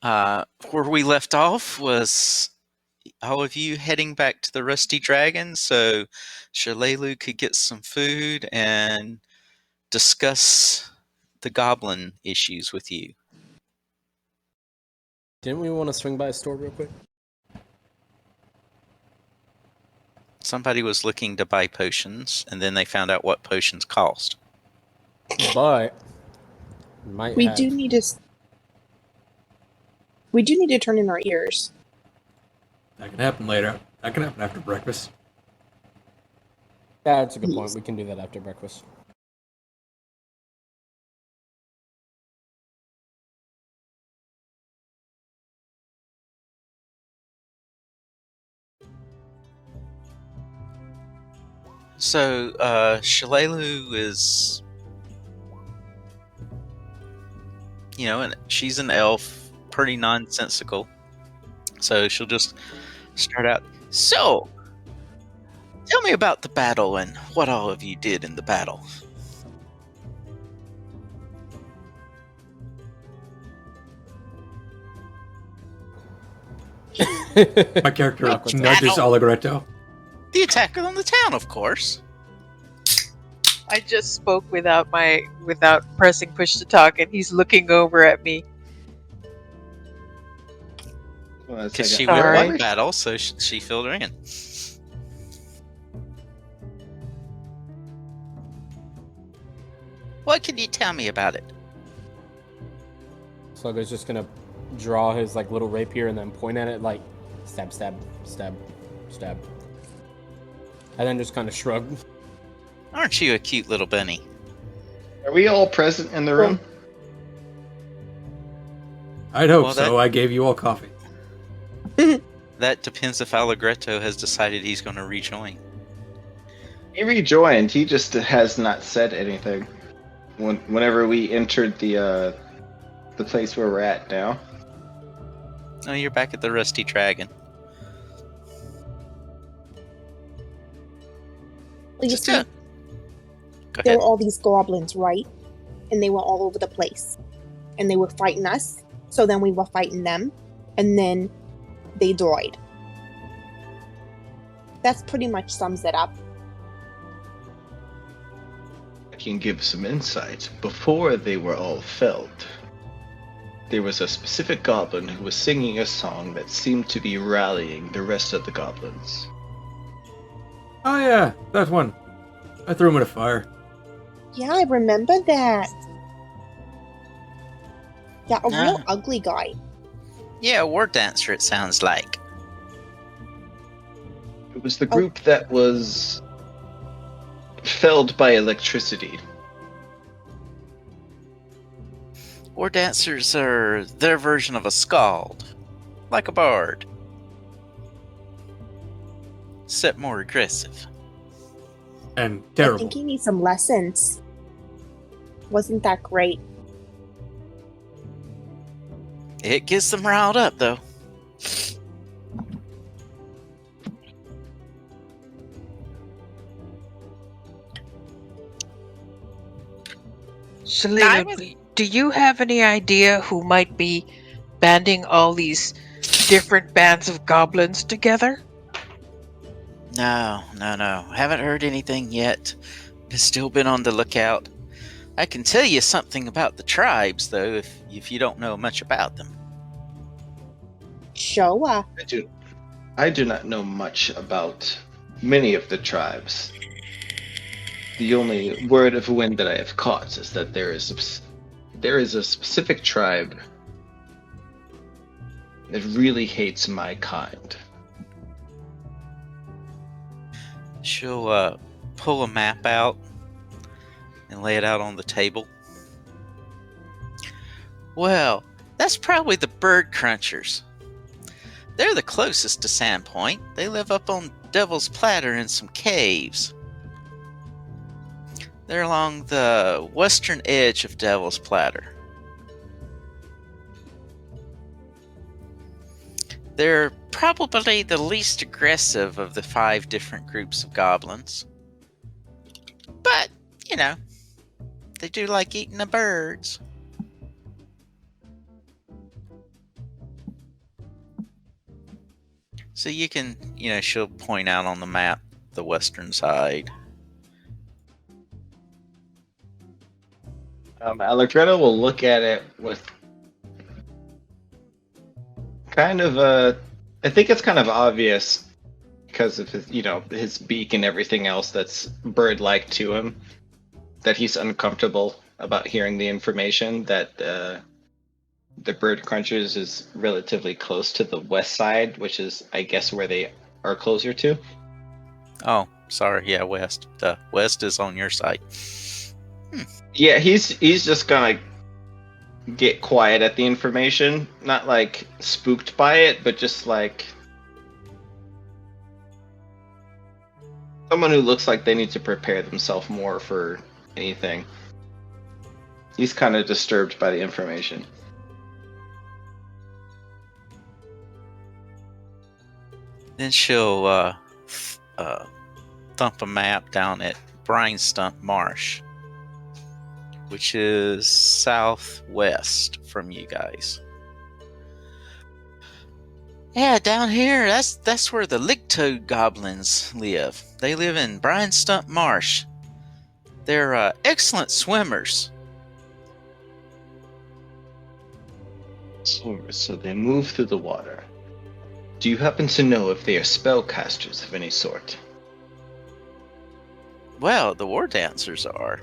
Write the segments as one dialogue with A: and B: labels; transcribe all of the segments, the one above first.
A: Where we left off was all of you heading back to the Rusty Dragon so Shalelu could get some food and discuss the goblin issues with you.
B: Didn't we want to swing by a store real quick?
A: Somebody was looking to buy potions, and then they found out what potions cost.
B: But
C: We do need to turn in our ears.
D: That can happen later. That can happen after breakfast.
B: Yeah, that's a good point. We can do that after breakfast.
A: So, Shalelu is, and she's an elf, pretty nonsensical. So she'll just start out, so, tell me about the battle and what all of you did in the battle.
D: My character nudges Allegretto.
A: The attack on the town, of course.
E: I just spoke without pressing push to talk, and he's looking over at me.
A: Because she won one battle, so she filled her in. What can you tell me about it?
B: Sluggo's just gonna draw his little rapier and then point at it like stab, stab, stab, stab. And then just kind of shrug.
A: Aren't you a cute little bunny?
F: Are we all present in the room?
D: I'd hope so. I gave you all coffee.
A: That depends if Allegretto has decided he's going to rejoin.
F: He rejoined. He just has not said anything. Whenever we entered the place where we're at now.
A: Oh, you're back at the Rusty Dragon.
C: Well, you see, there were all these goblins, right? And they were all over the place. And they were fighting us. So then we were fighting them. And then they died. That's pretty much sums it up.
F: I can give some insight. Before they were all felled, there was a specific goblin who was singing a song that seemed to be rallying the rest of the goblins.
D: Oh yeah, that one. I threw him in a fire.
C: Yeah, I remember that. Yeah, a real ugly guy.
A: Yeah, a war dancer, it sounds like.
F: It was the group that was felled by electricity.
A: War dancers are their version of a skald. Like a bard. Except more aggressive.
D: And terrible.
C: I think he needs some lessons. Wasn't that great?
A: It gets them riled up, though.
E: Shalelu, do you have any idea who might be banding all these different bands of goblins together?
A: No. Haven't heard anything yet. Still been on the lookout. I can tell you something about the tribes, though, if you don't know much about them.
C: Show up.
F: I do not know much about many of the tribes. The only word of wind that I have caught is that there is a specific tribe that really hates my kind.
A: She'll pull a map out and lay it out on the table. Well, that's probably the bird crunchers. They're the closest to Sandpoint. They live up on Devil's Platter in some caves. They're along the western edge of Devil's Platter. They're probably the least aggressive of the 5 different groups of goblins. But, they do like eating the birds. So you can, she'll point out on the map the western side.
F: Allegretta will look at it with kind of a. I think it's kind of obvious because of his, his beak and everything else that's bird-like to him, that he's uncomfortable about hearing the information that the bird crunchers is relatively close to the west side, which is, I guess, where they are closer to.
A: Oh, sorry. Yeah, west. The west is on your side.
F: Yeah, he's just gonna get quiet at the information, not like spooked by it, but just like someone who looks like they need to prepare themselves more for anything. He's kind of disturbed by the information.
A: Then she'll thump a map down at Brine Stump Marsh, which is southwest from you guys. Yeah, down here, that's where the lick-toed goblins live. They live in Brine Stump Marsh. They're excellent swimmers.
F: So they move through the water. Do you happen to know if they are spellcasters of any sort?
A: Well, the war dancers are.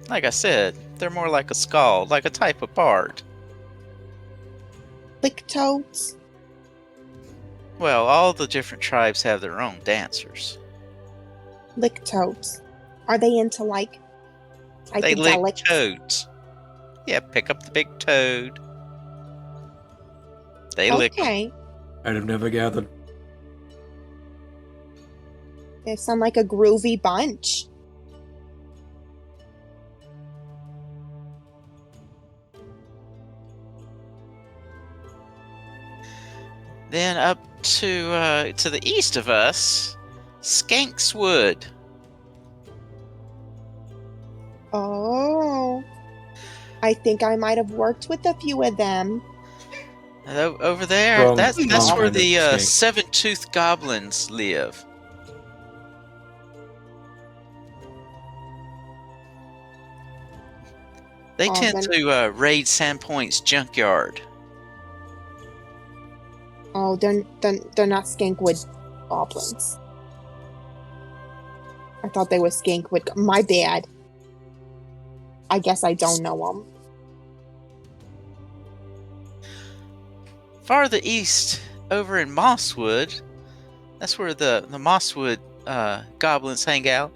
A: Like I said, they're more like a skald, like a type of bard.
C: Lick toads?
A: Well, all the different tribes have their own dancers.
C: Lick toads. Are they into like
A: They lick
C: psychedelics?
A: toads. Yeah, pick up the big toad. They lick 'em.
C: Okay.
D: I'd have never gathered.
C: They sound like a groovy bunch.
A: Then up to the east of us, Skanks Wood.
C: Oh. I think I might have worked with a few of them.
A: Over there,
D: From
A: that's
D: some
A: where
D: kind
A: the
D: of snake.
A: seven-toothed goblins live. They
C: Oh,
A: tend
C: then-
A: to raid Sandpoint's junkyard.
C: Oh, they're not Skankwood goblins. I thought they were Skankwood. My bad. I guess I don't know them.
A: Farther east, over in Mosswood, that's where the Mosswood goblins hang out.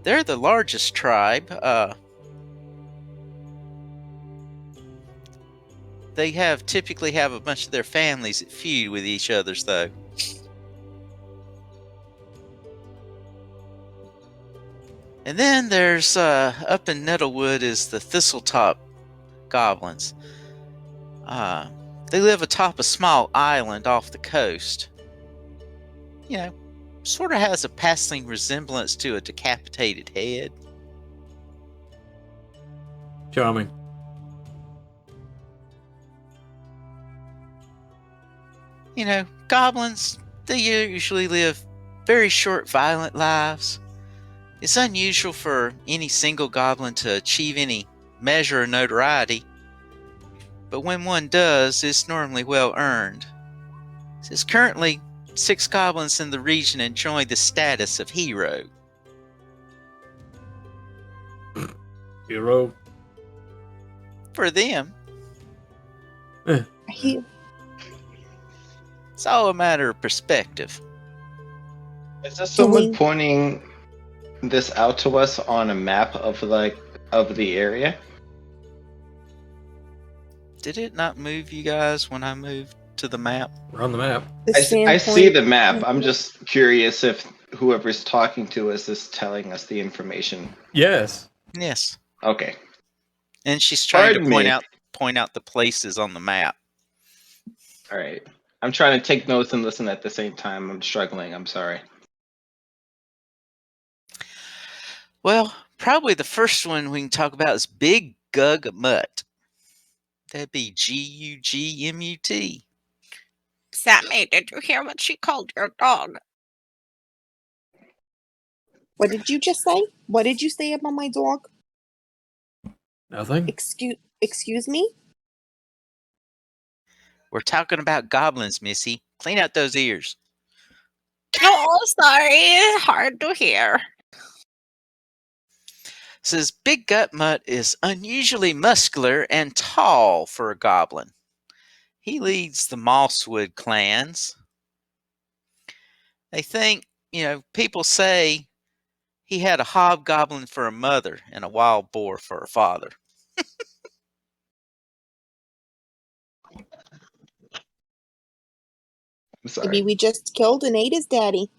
A: They're the largest tribe. They typically have a bunch of their families that feud with each other's, though. And then there's up in Nettlewood is the Thistletop goblins. They live atop a small island off the coast. Sort of has a passing resemblance to a decapitated head.
D: Charming.
A: Goblins, they usually live very short, violent lives. It's unusual for any single goblin to achieve any measure of notoriety, but when one does, it's normally well earned. There's currently 6 goblins in the region enjoy the status of hero.
D: Hero.
A: For them,
C: He,
A: it's all a matter of perspective.
F: Is this
C: Do
F: someone
C: we-
F: pointing this out to us on a map of the area?
A: Did it not move you guys when I moved to the map?
D: We're on the map.
C: the
F: I see
C: Sandpoint-
F: the map. I'm just curious if whoever's talking to us is telling us the information.
D: Yes.
A: Yes.
F: Okay.
A: And she's trying
F: Pardon
A: to point
F: me.
A: out the places on the map.
F: All right. I'm trying to take notes and listen at the same time. I'm struggling. I'm sorry.
A: Well, probably the first one we can talk about is Big Gug Mutt. That'd be Gugmut.
G: Sammy, did you hear what she called your dog?
C: What did you just say? What did you say about my dog?
D: Nothing?
C: Excuse me?
A: We're talking about goblins, Missy. Clean out those ears.
G: Oh, sorry. It's hard to hear.
A: Says Big Gut Mutt is unusually muscular and tall for a goblin. He leads the Mosswood clans. They think, people say he had a hobgoblin for a mother and a wild boar for a father.
F: I'm sorry.
C: Maybe we just killed and ate his daddy.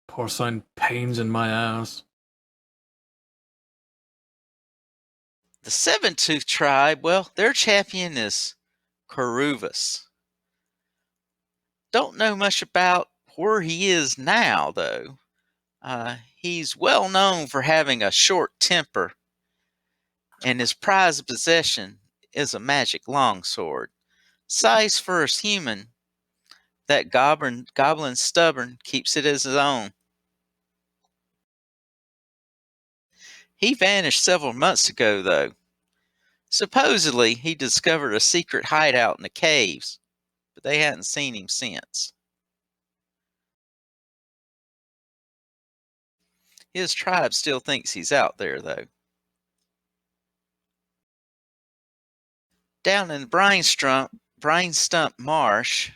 D: Porcine pains in my ass.
A: The Seven-Tooth tribe, well, their champion is Coruvus. Don't know much about where he is now, though. He's well known for having a short temper, and his prized possession is a magic longsword. Size for a human, that goblin stubborn keeps it as his own. He vanished several months ago, though. Supposedly, he discovered a secret hideout in the caves, but they hadn't seen him since. His tribe still thinks he's out there, though. Down in Brine Stump Marsh,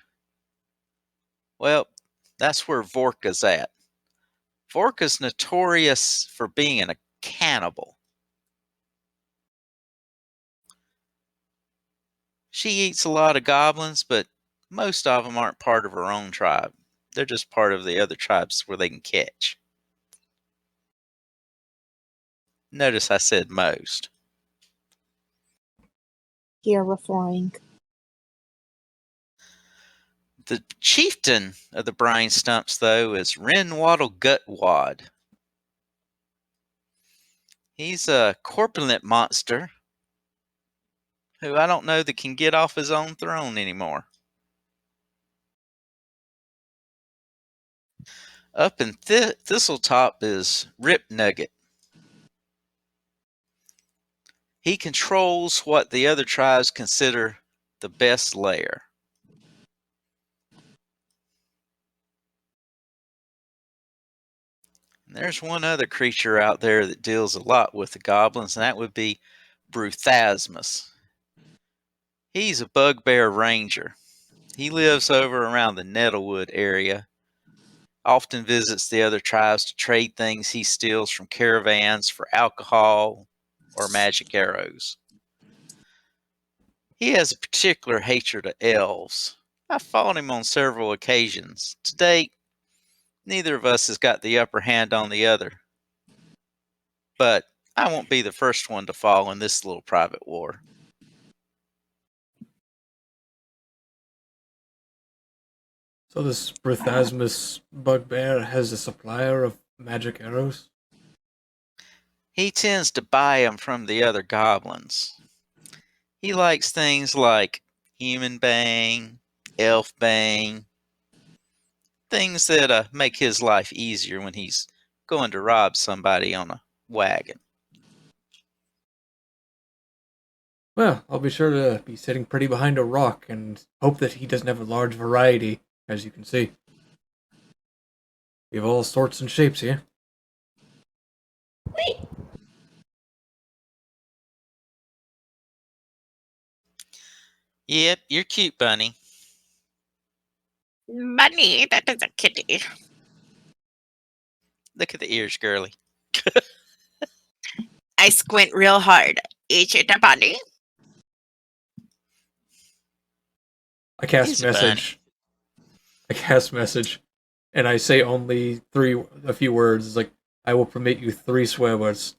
A: well, that's where Vorka's at. Vorka's notorious for being a cannibal. She eats a lot of goblins, but most of them aren't part of her own tribe. They're just part of the other tribes where they can catch. Notice I said most.
C: Here we're flying.
A: The chieftain of the Brine Stumps, though, is Renwaddle Gutwad. He's a corpulent monster who I don't know that can get off his own throne anymore. Up in Thistletop is Rip Nugget. He controls what the other tribes consider the best lair. And there's one other creature out there that deals a lot with the goblins, and that would be Bruthasmus. He's a bugbear ranger. He lives over around the Nettlewood area, often visits the other tribes to trade things he steals from caravans for alcohol or magic arrows. He has a particular hatred of elves. I've fought him on several occasions. To date, neither of us has got the upper hand on the other. But I won't be the first one to fall in this little private war.
D: So this Bruthasmus bugbear has a supplier of magic arrows?
A: He tends to buy them from the other goblins. He likes things like human bang, elf bang, things that make his life easier when he's going to rob somebody on a wagon.
D: Well, I'll be sure to be sitting pretty behind a rock and hope that he doesn't have a large variety, as you can see. We have all sorts and shapes here.
A: Yep, you're cute, Bunny.
G: Bunny, that is a kitty.
A: Look at the ears, girly.
G: I squint real hard. Is it a bunny?
D: I cast
A: He's a bunny.
D: message. I cast message, and I say only a few words. It's like, I will permit you 3 swear words.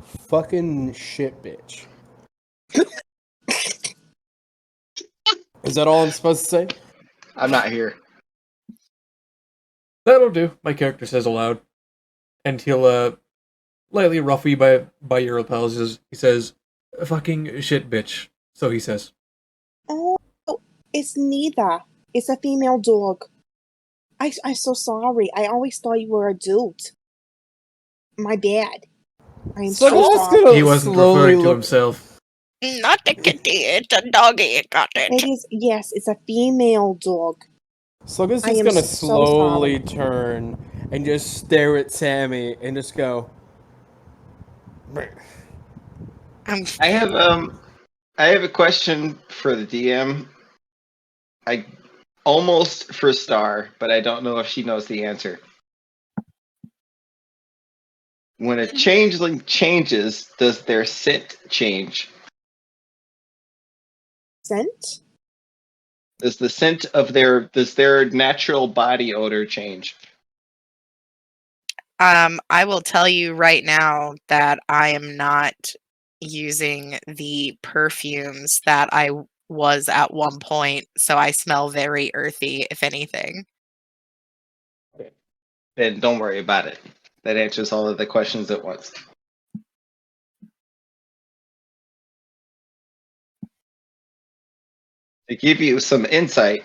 B: Fucking shit, bitch. Is that all I'm supposed to say?
F: I'm not here.
D: That'll do, my character says aloud. And he'll lightly ruffle you by your lapels. He says, fucking shit bitch. So he says.
C: Oh, it's neither. It's a female dog. I'm so sorry. I always thought you were a dude. My bad. I am so
B: Slugger's
C: sorry.
B: gonna
D: He wasn't
B: slowly
D: referring to
B: look.
D: himself.
G: Not a kitty, it's a doggy. Got
C: It
G: it.
C: is, yes, it's a female dog.
B: Slugger's
C: I
B: just
C: am
B: gonna
C: so
B: slowly
C: sorry.
B: turn and just stare at Sammy and just go.
F: I have a question for the DM. I almost for Star, but I don't know if she knows the answer. When a changeling changes, does their scent change?
C: Scent?
F: Does the scent of does their natural body odor change?
G: I will tell you right now that I am not using the perfumes that I was at one point, so I smell very earthy, if anything.
F: Then don't worry about it. That answers all of the questions at once. To give you some insight,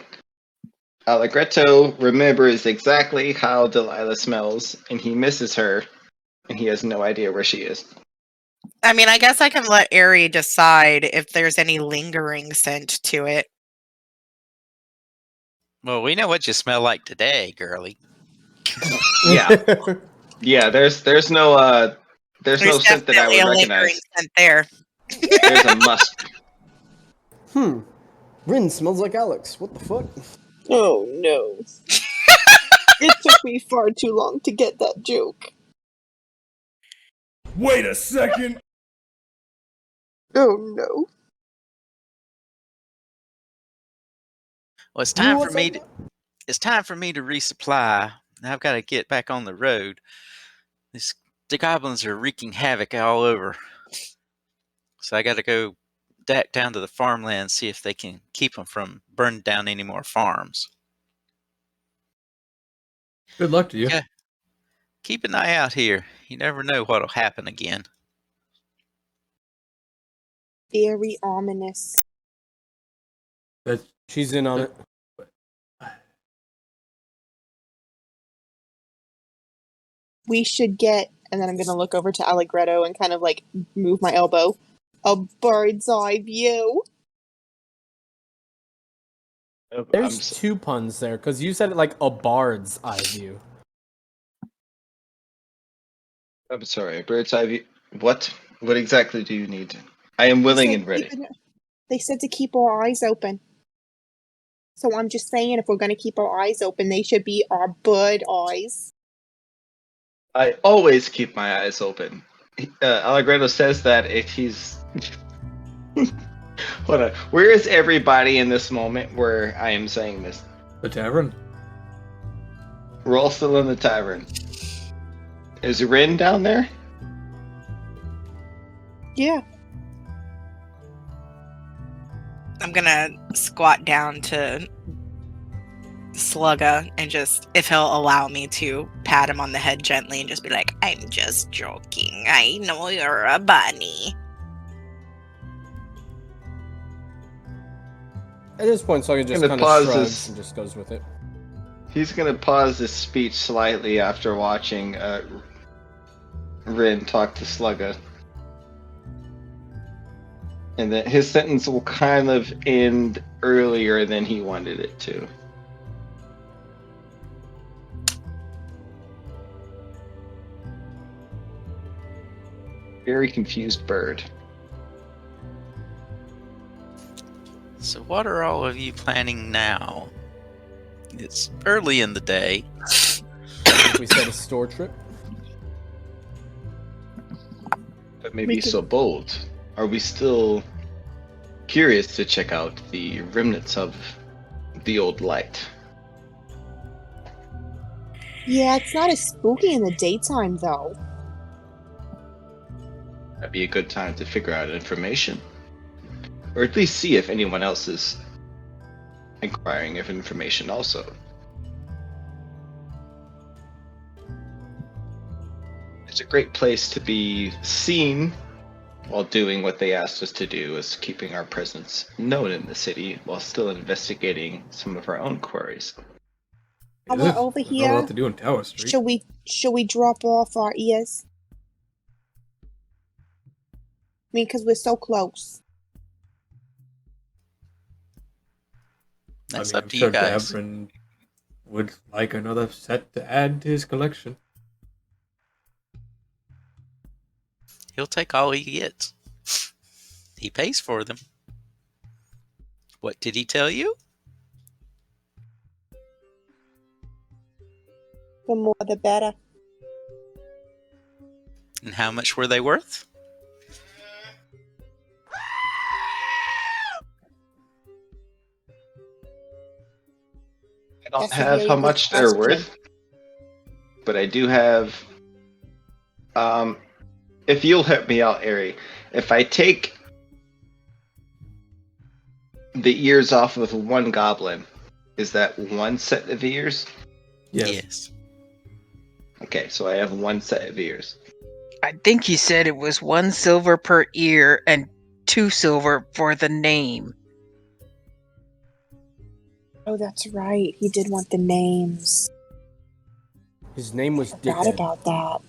F: Allegretto remembers exactly how Delilah smells, and he misses her, and he has no idea where she is.
G: I mean, I guess I can let Airee decide if there's any lingering scent to it.
A: Well, we know what you smell like today, girly.
F: Yeah. Yeah, there's no
G: There's
F: scent that I
G: definitely
F: would
G: a lingering
F: recognize.
G: scent there.
F: There's a musk.
B: Rin smells like Alex. What the fuck?
C: Oh no. It took me far too long to get that joke.
H: Wait a second.
C: Oh no.
A: Well, it's
B: You know
A: time for
B: what's
A: me
B: up?
A: to it's time for me to resupply. Now I've got to get back on the road. The goblins are wreaking havoc all over. So I got to go back down to the farmland, see if they can keep them from burning down any more farms.
D: Good luck to you.
A: Okay. Keep an eye out here. You never know what'll happen again.
C: Very ominous.
D: That's
B: She's in on it.
C: We should get, and then I'm gonna look over to Allegretto and kind of like move my elbow. A bird's eye view.
B: There's two puns there, because you said it like a bard's eye view.
F: I'm sorry, bird's eye view. What? What exactly do you need? I am willing and ready.
C: They said to keep our eyes open. So I'm just saying, if we're gonna keep our eyes open, they should be our bird eyes.
F: I always keep my eyes open. Allegretto says that if he's. Hold on. Where is everybody in this moment where I am saying this?
D: the tavern.
F: We're all still in the tavern. Is Rin down there?
C: Yeah.
G: I'm gonna squat down to Slugga and just, if he'll allow me to, pat him on the head gently and just be like, I'm just joking. I know you're a bunny.
B: At this point, Slugger just
F: Gonna
B: kind of
F: pause
B: shrugs
F: this.
B: and just goes with it.
F: He's gonna pause his speech slightly after watching Rin talk to Slugga. And then his sentence will kind of end earlier than he wanted it to. Very confused bird.
A: So what are all of you planning now? It's early in the day.
B: We said a store trip.
F: But maybe so bold. Are we still curious to check out the remnants of the old light?
C: Yeah, it's not as spooky in the daytime though.
F: That'd be a good time to figure out information. Or at least see if anyone else is inquiring of information also. It's a great place to be seen while doing what they asked us to do, is keeping our presence known in the city while still investigating some of our own queries.
C: While
D: Is
C: we're
D: it?
C: over
D: There's not a lot
C: here,
D: to do in Tower Street.
C: should we drop off our ears? I mean, because we're so close.
A: That's
D: I mean,
A: up
D: I'm
A: to
D: sure
A: you guys.
D: Dabrin would like another set to add to his collection.
A: He'll take all he gets. He pays for them. What did he tell you?
C: The more, the better.
A: And how much were they worth?
F: I don't
C: That's a
F: have
C: very
F: how
C: good
F: much they're
C: question.
F: worth, but I do have. If you'll help me out, Airee, if I take the ears off of one goblin, is that one set of ears?
A: Yes.
F: Okay, so I have one set of ears.
E: I think he said it was 1 silver per ear and 2 silver for the name.
C: Oh, that's right. He did want the names.
B: His name was
C: Forgot
B: Dickhead.
C: about that.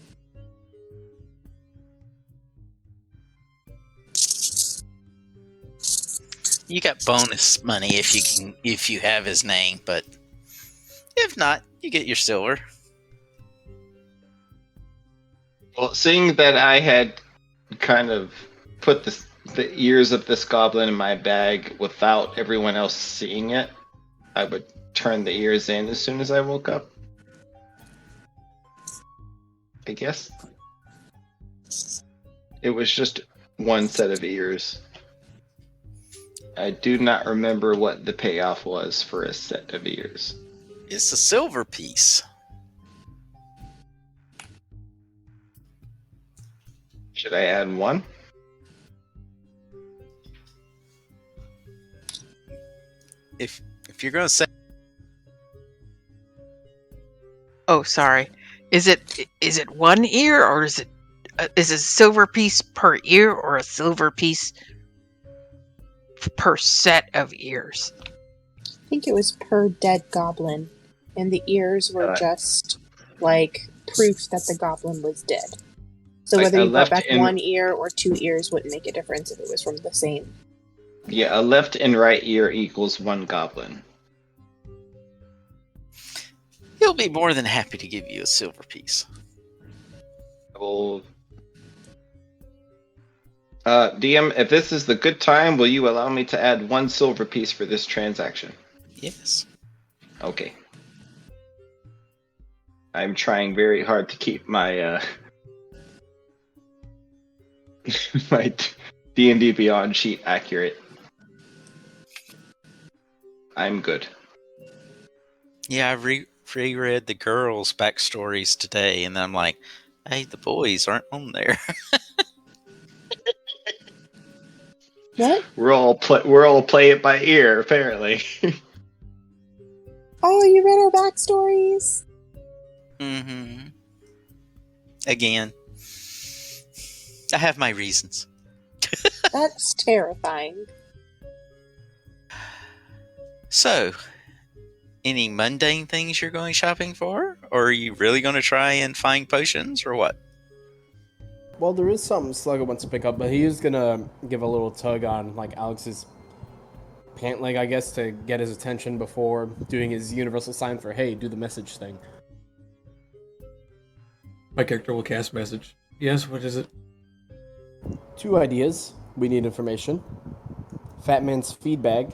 A: You got bonus money if you have his name, but if not, you get your silver.
F: Well, seeing that I had kind of put the ears of this goblin in my bag without everyone else seeing it, I would turn the ears in as soon as I woke up. I guess. It was just one set of ears. I do not remember what the payoff was for a set of ears.
A: It's a silver piece.
F: Should I add one?
A: If you're gonna say
E: Oh, sorry. Is it 1 ear, or is it a silver piece per ear, or a silver piece per set of ears?
C: I think it was per dead goblin, and the ears were just like proof that the goblin was dead. So
F: Like
C: whether
F: a
C: you brought
F: left
C: back
F: and-
C: 1 ear or 2 ears wouldn't make a difference if it was from the same.
F: Yeah, a left and right ear equals one goblin.
A: he'll be more than happy to give you a silver piece.
F: Well, DM, if this is the good time, will you allow me to add one silver piece for this transaction?
A: Yes.
F: Okay. I'm trying very hard to keep my my D&D Beyond sheet accurate. I'm good.
A: Yeah, I reread the girls' backstories today, and I'm like, hey, the boys aren't on there.
C: What?
F: We're all play it by ear, apparently.
C: Oh, you read our backstories?
A: Mm-hmm. Again, I have my reasons.
C: That's terrifying.
A: So, any mundane things you're going shopping for? Or are you really going to try and find potions, or what?
B: Well, there is something Slugger wants to pick up, but he is gonna give a little tug on like Alex's pant leg, I guess, to get his attention before doing his universal sign for "Hey, do the message thing."
D: My character will cast message. Yes, what is it?
B: 2 ideas. We need information. Fat Man's feed bag.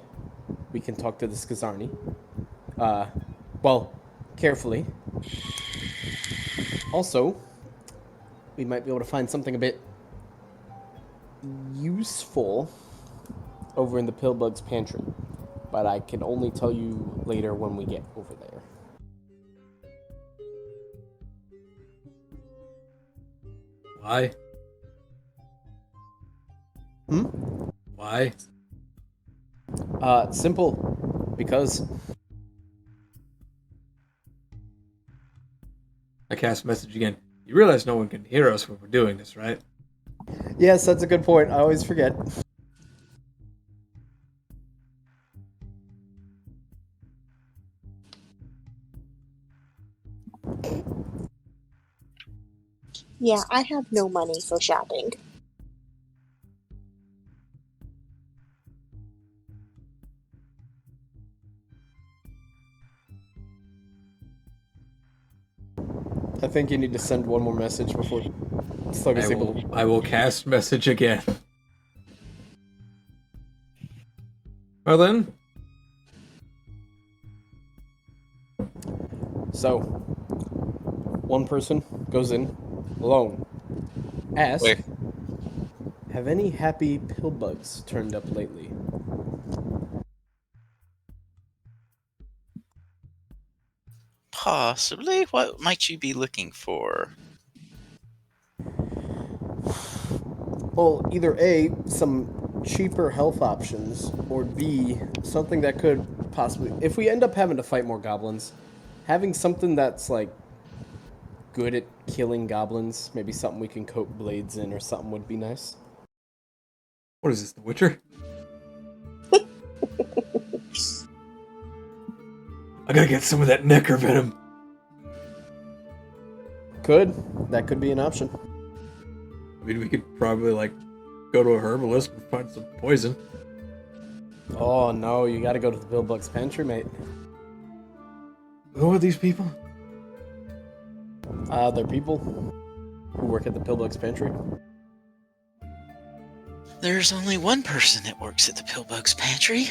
B: We can talk to the Skazarni. Well, carefully. Also, we might be able to find something a bit useful over in the Pillbug's pantry. But I can only tell you later when we get over there.
D: Why? Why?
B: Simple. Because
D: I cast message again. You realize no one can hear us when we're doing this, right?
B: Yes, that's a good point. I always forget.
C: Yeah, I have no money for shopping.
B: I think you need to send one more message before Slug is able.
D: I will cast message again. Well then,
B: So, one person goes in alone. Ask,
A: Where?
B: have any happy pill bugs turned up lately?
A: Possibly. What might you be looking for?
B: Well, either A, some cheaper health options, or B, something that could possibly, if we end up having to fight more goblins, having something that's like good at killing goblins, maybe something we can coat blades in or something would be nice.
D: what is this, The Witcher? I gotta get some of that necker venom.
B: That could be an option.
D: I mean, we could probably, like, go to a herbalist and find some poison.
B: Oh no, you gotta go to the Pillbug's Pantry, mate.
D: Who are these people?
B: They're people who work at the Pillbug's Pantry.
A: There's only one person that works at the Pillbug's Pantry.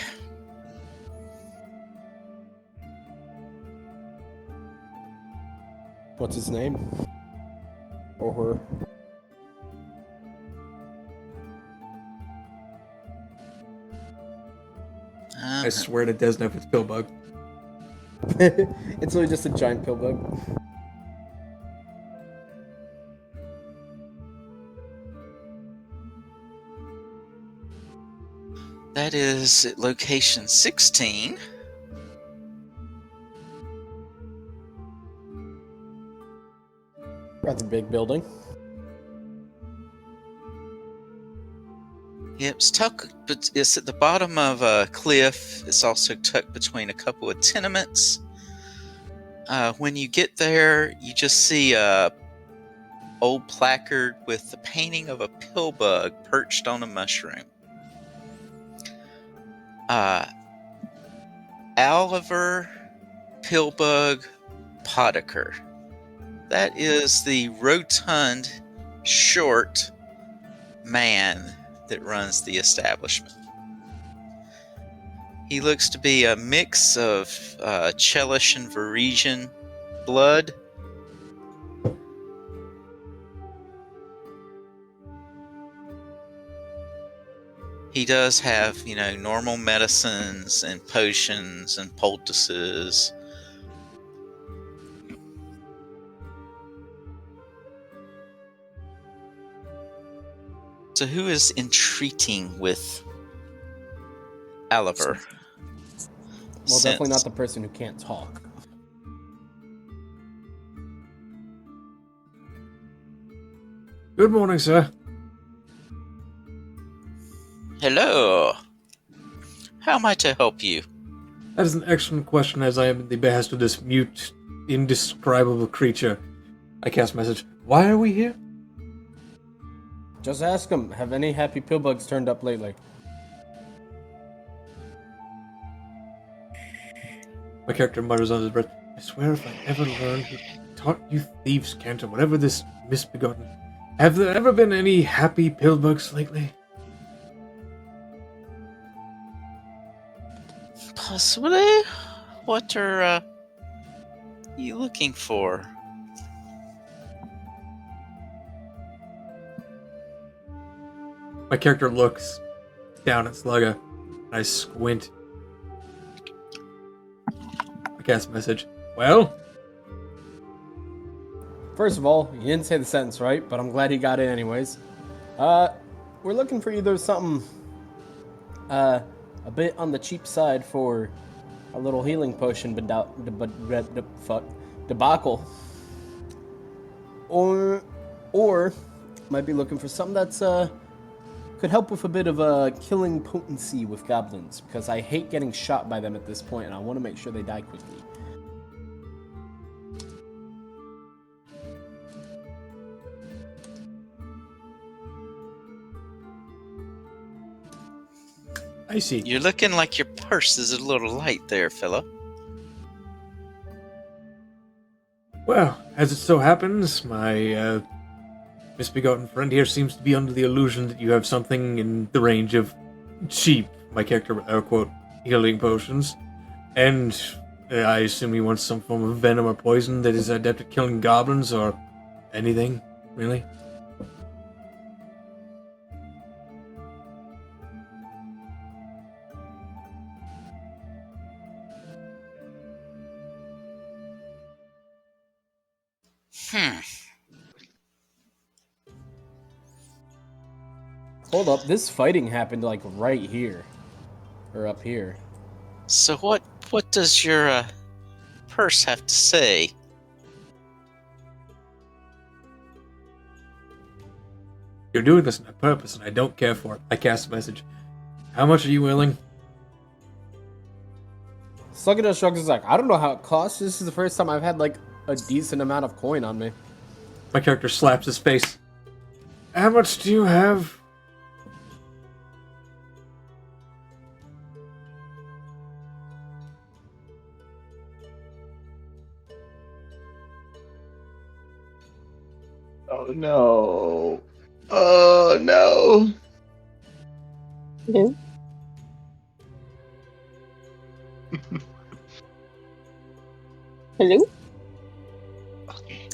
B: What's his name? Or her?
D: I swear to Desna if it's Pillbug.
B: It's really just a giant Pillbug.
A: That is at location 16.
B: Rather big building.
A: Yep, it's at the bottom of a cliff. It's also tucked between a couple of tenements. When you get there, you just see a old placard with the painting of a pillbug perched on a mushroom. Oliver Pillbug Potiker. That is the rotund, short man that runs the establishment. He looks to be a mix of Chelish and Varisian blood. He does have, normal medicines and potions and poultices. So who is entreating with Oliver?
B: Well, definitely not the person who can't talk.
D: Good morning, sir.
A: Hello. How am I to help you?
D: That is an excellent question, as I am in the behest of this mute, indescribable creature. I cast message. Why are we here?
B: Just ask him, have any happy pillbugs turned up lately?
D: My character mutters under his breath. I swear if I ever learned who taught you thieves' cant or whatever this misbegotten. Have there ever been any happy pillbugs lately?
A: Possibly. What are you looking for?
D: My character looks down at Slugga, and I squint. I cast message. Well?
B: First of all, you didn't say the sentence right, but I'm glad he got it anyways. We're looking for either something a bit on the cheap side for a little healing potion debacle, or Might be looking for something that's could help with a bit of killing potency with goblins, because I hate getting shot by them at this point, and I want to make sure they die quickly.
D: I see.
A: You're looking like your purse is a little light there, fella.
D: Well, as it so happens, my misbegotten friend here seems to be under the illusion that you have something in the range of cheap, my character quote, healing potions. And I assume he wants some form of venom or poison that is adept at killing goblins or anything, really.
B: Hold up, this fighting happened like right here. Or up here.
A: So what does your purse have to say?
D: You're doing this on purpose, and I don't care for it. I cast a message. How much are you willing?
B: Sluggish Shrugs is like, I don't know how it costs. This is the first time I've had like a decent amount of coin on me.
D: My character slaps his face. How much do you have?
F: Oh no. Oh no.
C: Hello? Hello?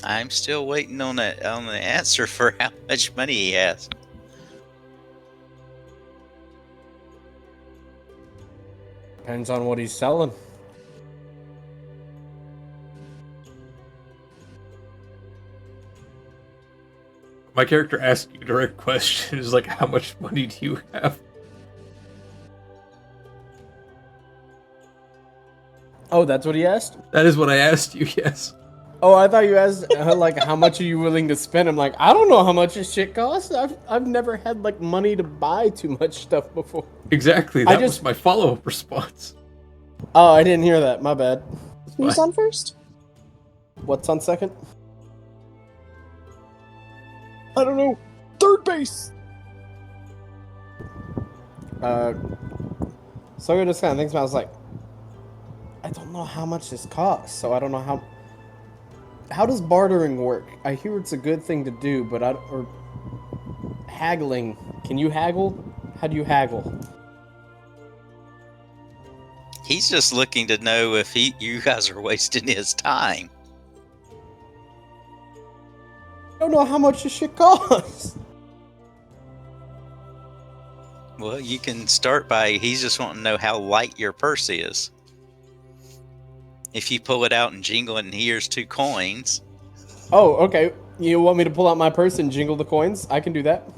A: I'm still waiting on the answer for how much money he has.
B: Depends on what he's selling.
D: My character asks you a direct question. Is like, how much money do you have?
B: Oh, that's what he asked?
D: That is what I asked you, yes.
B: Oh, I thought you asked like how much are you willing to spend? I'm like, I don't know how much this shit costs. I've never had like money to buy too much stuff before.
D: Exactly, that was my follow-up response.
B: Oh, I didn't hear that. My bad.
C: Who's on first?
B: What's on second? I don't know. Third base. So I just kind of thinks about. I was like, I don't know how much this costs, so I don't know how. How does bartering work? I hear it's a good thing to do, but or haggling. Can you haggle? How do you haggle?
A: He's just looking to know if you guys are wasting his time.
B: I don't know how much this shit costs.
A: Well, you can start by, he's just wanting to know how light your purse is. If you pull it out and jingle it and here's 2 coins.
B: Oh, okay. You want me to pull out my purse and jingle the coins? I can do that.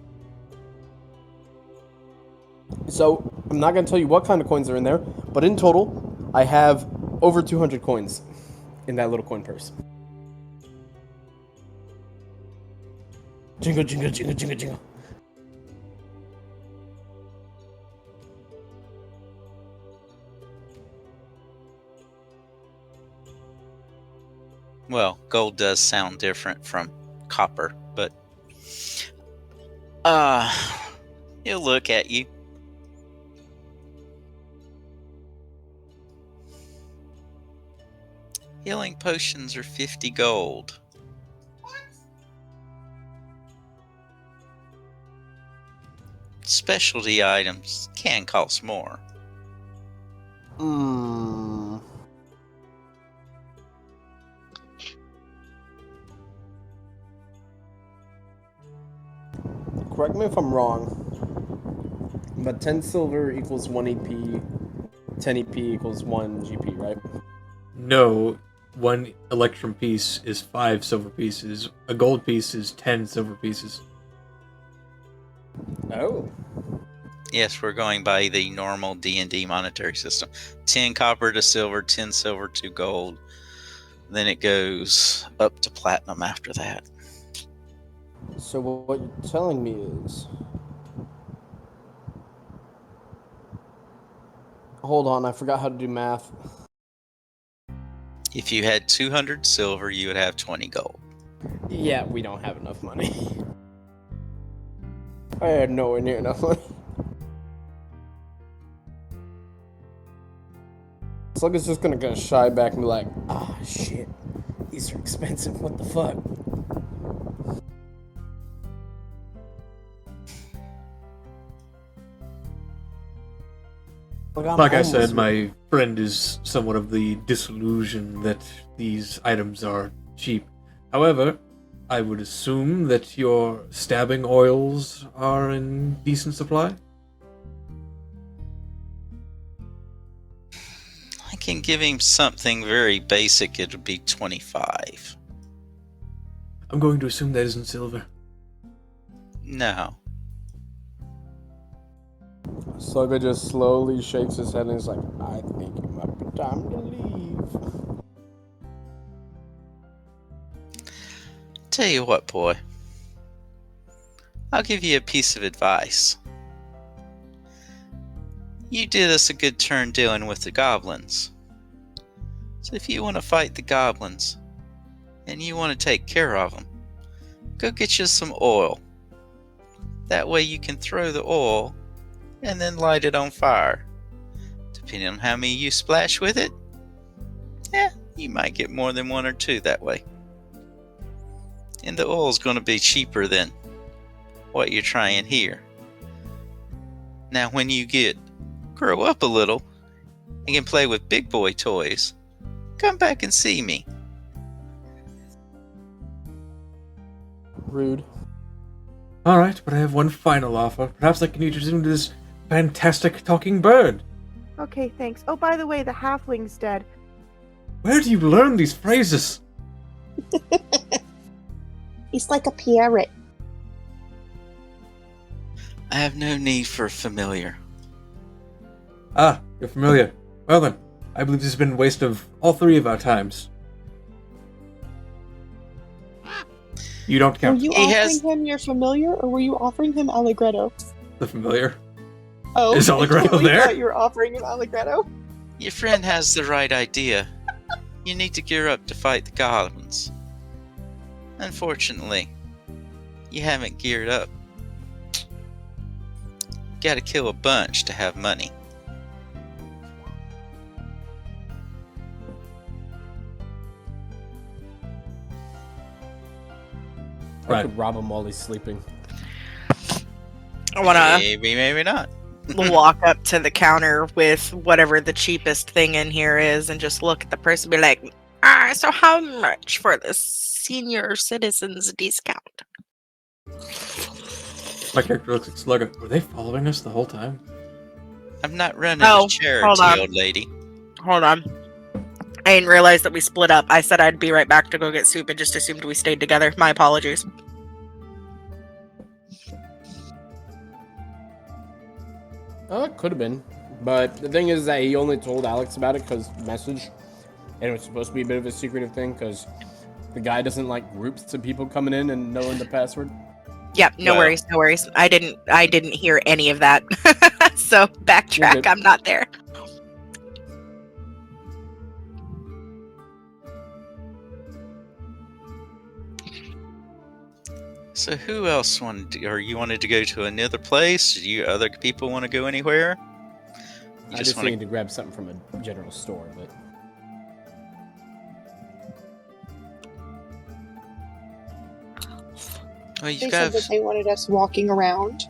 B: So, I'm not going to tell you what kind of coins are in there, but in total, I have over 200 coins in that little coin purse. Jingle, jingle, jingle, jingle, jingle.
A: Well, gold does sound different from copper, but he'll look at you. Healing potions are 50 gold. Specialty items can cost more.
B: Correct me if I'm wrong, but 10 silver equals 1 EP, 10 EP equals 1 GP, right?
D: No, 1 electrum piece is 5 silver pieces. A gold piece is 10 silver pieces.
B: Oh.
A: Yes, we're going by the normal D&D monetary system. 10 copper to silver, 10 silver to gold. Then it goes up to platinum after that.
B: So what you're telling me is... Hold on, I forgot how to do math.
A: If you had 200 silver, you would have 20 gold.
B: Yeah, we don't have enough money. I had nowhere near enough money. Slugger's just gonna go shy back and be like, ah, shit. These are expensive, what the fuck?
D: Like I said, my friend is somewhat of the disillusion that these items are cheap. However, I would assume that your stabbing oils are in decent supply?
A: I can give him something very basic. It would be 25.
D: I'm going to assume that isn't silver.
A: No.
B: Slugger just slowly shakes his head and is like, I think it might be time to leave.
A: Tell you what, boy. I'll give you a piece of advice. You did us a good turn dealing with the goblins. So if you want to fight the goblins, and you want to take care of them, go get you some oil. That way you can throw the oil and then light it on fire. Depending on how many you splash with it, you might get more than one or two that way. And the oil's going to be cheaper than what you're trying here. Now when you grow up a little and can play with big boy toys, come back and see me.
B: Rude.
D: Alright, but I have one final offer. Perhaps I can introduce you to this fantastic talking bird.
H: Okay, thanks. Oh, by the way, the halfling's dead.
D: Where do you learn these phrases?
C: He's like a parrot.
A: I have no need for a familiar.
D: Ah, you're familiar. Well then, I believe this has been a waste of all three of our times. You don't
C: Were
D: count.
C: you offering him your familiar, or were you offering him Allegretto?
D: The familiar.
C: Oh,
D: Is Allegretto
C: I totally
D: there?
C: thought you were offering him Allegretto.
A: Your friend has the right idea. You need to gear up to fight the goblins. Unfortunately, you haven't geared up. Gotta kill a bunch to have money.
B: I could rob him while he's sleeping.
G: I want to
A: Maybe, maybe not.
G: walk up to the counter with whatever the cheapest thing in here is and just look at the person and be like, so how much for the senior citizens discount?
D: My character looks like Slugger. Were they following us the whole time?
A: I'm not running
G: Oh,
A: a charity,
G: hold on.
A: old lady.
G: Hold on. I didn't realize that we split up. I said I'd be right back to go get soup and just assumed we stayed together. My apologies.
B: Oh, it could have been. But the thing is that he only told Alex about it because message. And it was supposed to be a bit of a secretive thing because the guy doesn't like groups of people coming in and knowing the password.
G: Yep, no
A: Well-
G: worries, no worries. I didn't hear any of that. So
B: You're
G: backtrack,
B: good.
G: I'm not there.
A: So who else or you wanted to go to another place? Do you other people want to go anywhere? You
B: I just
A: wanna-
B: needed to grab something from a general store, but
A: Well,
C: They
A: you've
C: said
A: got.
C: that they wanted us walking around.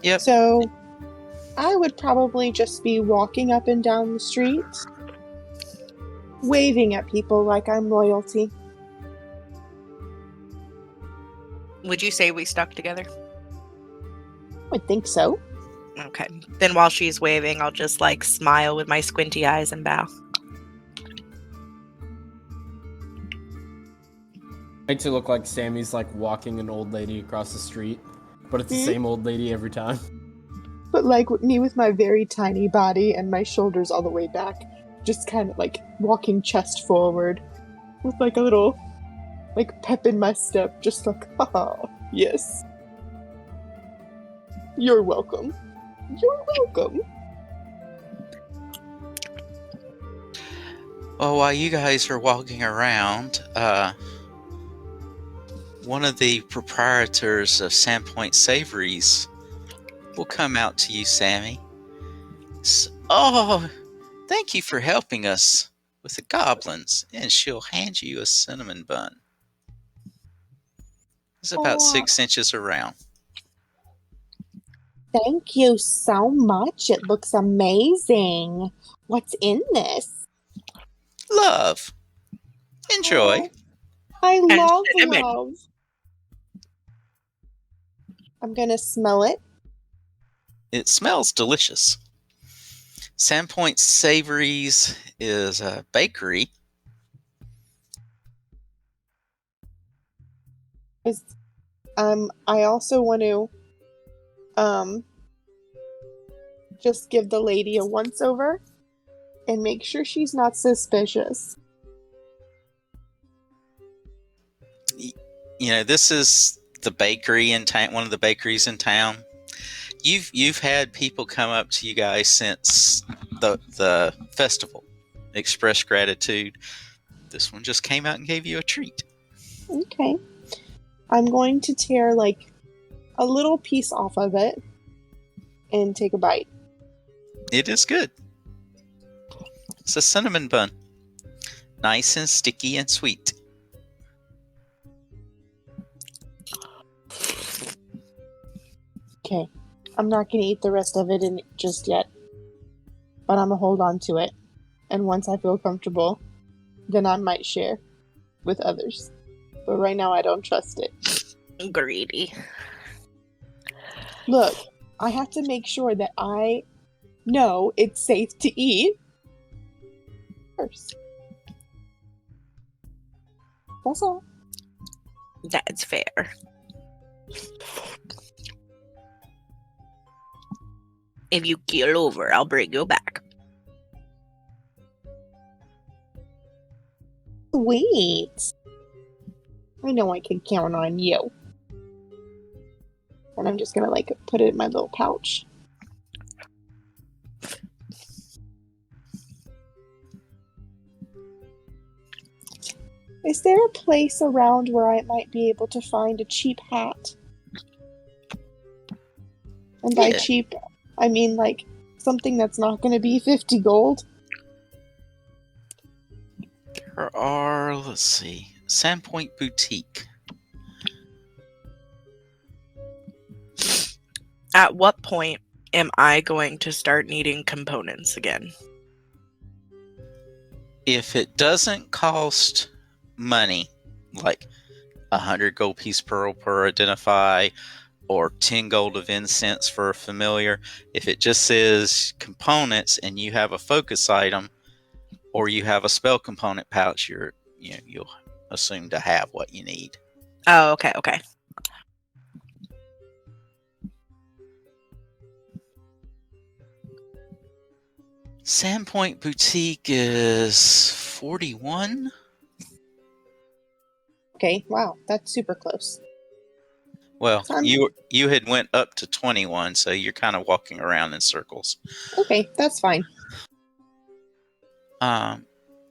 A: Yep.
C: So I would probably just be walking up and down the streets, waving at people like I'm royalty.
G: Would you say we stuck together?
C: I would think so.
G: Okay. Then while she's waving, I'll just like smile with my squinty eyes and bow.
B: makes it look like Sammy's like walking an old lady across the street, but it's the
C: Mhm.
B: same old lady every time.
C: But like with me with my very tiny body and my shoulders all the way back, just kind of like walking chest forward with like a little like pep in my step, just like, haha, yes. You're welcome. You're welcome.
A: Well, while you guys are walking around, one of the proprietors of Sandpoint Savories will come out to you, Sammy. Oh, thank you for helping us with the goblins. And she'll hand you a cinnamon bun. It's about 6 inches around.
C: Thank you so much. It looks amazing. What's in this?
A: Love. Enjoy.
C: Oh, I love
E: cinnamon.
C: love. I'm gonna smell it.
A: It smells delicious. Sandpoint Savories is a bakery.
C: I also want to just give the lady a once over and make sure she's not suspicious.
A: You know, this is the bakery in town, one of the bakeries in town. You've had people come up to you guys since the festival, express gratitude. This one just came out and gave you a treat.
C: Okay. I'm going to tear like a little piece off of it and take a bite.
A: It is good. It's a cinnamon bun. Nice and sticky and sweet.
C: Okay. I'm not going to eat the rest of it just yet. But I'm going to hold on to it. And once I feel comfortable, then I might share with others. But right now I don't trust it.
G: Greedy.
C: Look, I have to make sure that I know it's safe to eat first. That's all.
G: That's fair. If you keel over, I'll bring you back.
C: Sweet. I know I can count on you. And I'm just gonna like put it in my little pouch. Is there a place around where I might be able to find a cheap hat? And by
A: Yeah.
C: cheap, I mean like something that's not going to be 50 gold.
A: There are, let's see, Sandpoint Boutique.
G: At what point am I going to start needing components again?
A: If it doesn't cost money, like 100 gold piece pearl per identify, or 10 gold of incense for a familiar, if it just says components and you have a focus item, or you have a spell component pouch, you'll assume to have what you need.
G: Oh, okay.
A: Sandpoint Boutique is 41.
C: Okay, wow, that's super close.
A: Well,
C: So I'm-
A: you had went up to 21, so you're kind of walking around in circles.
C: Okay, that's fine.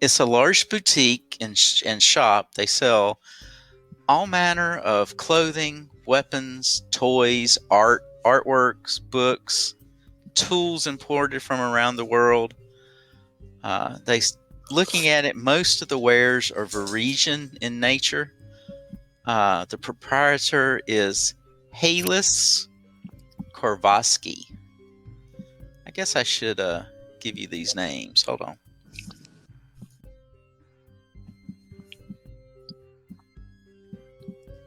A: It's a large boutique and shop. They sell all manner of clothing, weapons, toys, artworks, books, tools imported from around the world. Looking at it, most of the wares are Varisian in nature. The proprietor is Halis Korvaski. I guess I should give you these names. Hold on.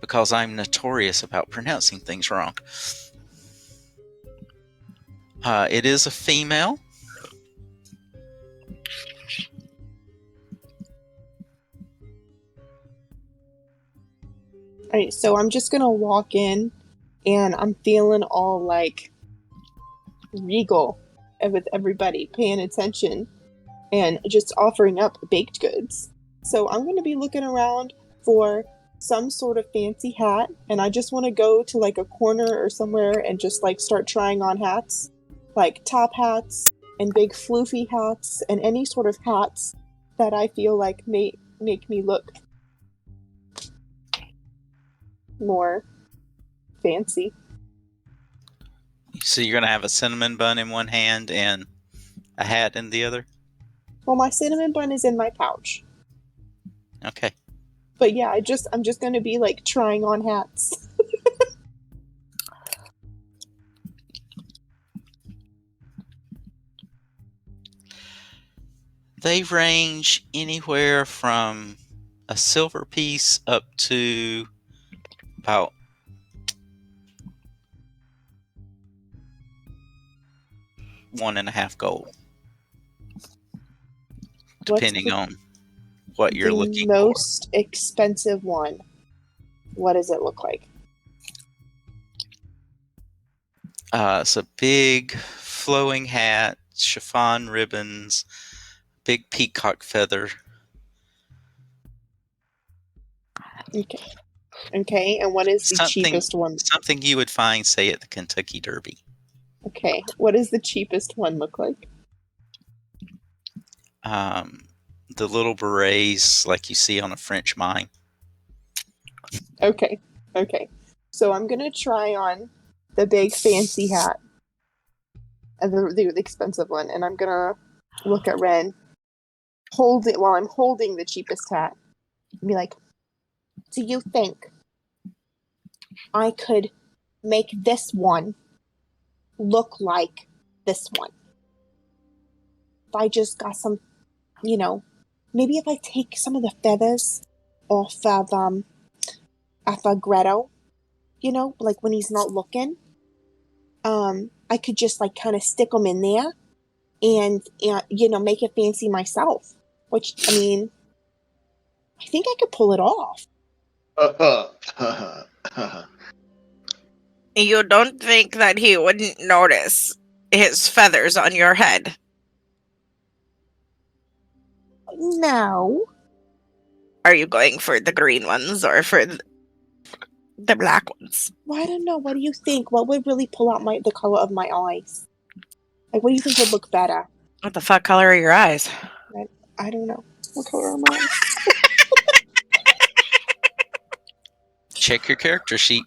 A: Because I'm notorious about pronouncing things wrong. It is a female.
C: Alright, so I'm just gonna walk in and I'm feeling all like regal with everybody paying attention and just offering up baked goods. So I'm gonna be looking around for some sort of fancy hat, and I just want to go to like a corner or somewhere and just like start trying on hats, like top hats and big floofy hats and any sort of hats that I feel like may make me look more fancy.
A: So you're gonna have a cinnamon bun in one hand and a hat in the other?
C: Well, my cinnamon bun is in my pouch.
A: Okay.
C: But yeah, I'm just gonna be like trying on hats.
A: They range anywhere from a silver piece up to about $1.50 gold, depending on what you're looking
C: the most expensive one. What does it look like?
A: It's a big flowing hat, chiffon ribbons, big peacock feather.
C: Okay. Okay, and what is the cheapest one?
A: Something you would find, say, at the Kentucky Derby.
C: Okay, what does the cheapest one look like?
A: The little berets like you see on a French mime.
C: Okay, okay. So I'm gonna try on the big fancy hat, the expensive one, and I'm gonna look at Ren, hold it while I'm holding the cheapest hat, and be like, "Do you think I could make this one look like this one? If I just got some, you know, maybe if I take some of the feathers off of Greto, you know, like when he's not looking, I could just like kind of stick them in there and you know, make it fancy myself. Which, I mean, I think I could pull it off."
G: You don't think that he wouldn't notice his feathers on your head?
C: No.
G: Are you going for the green ones or for the black ones?
C: Well, I don't know. What do you think? What would really pull out the color of my eyes? Like, what do you think would look better?
G: What the fuck color are your eyes?
C: I don't know. What color are my eyes?
A: Check your character sheet.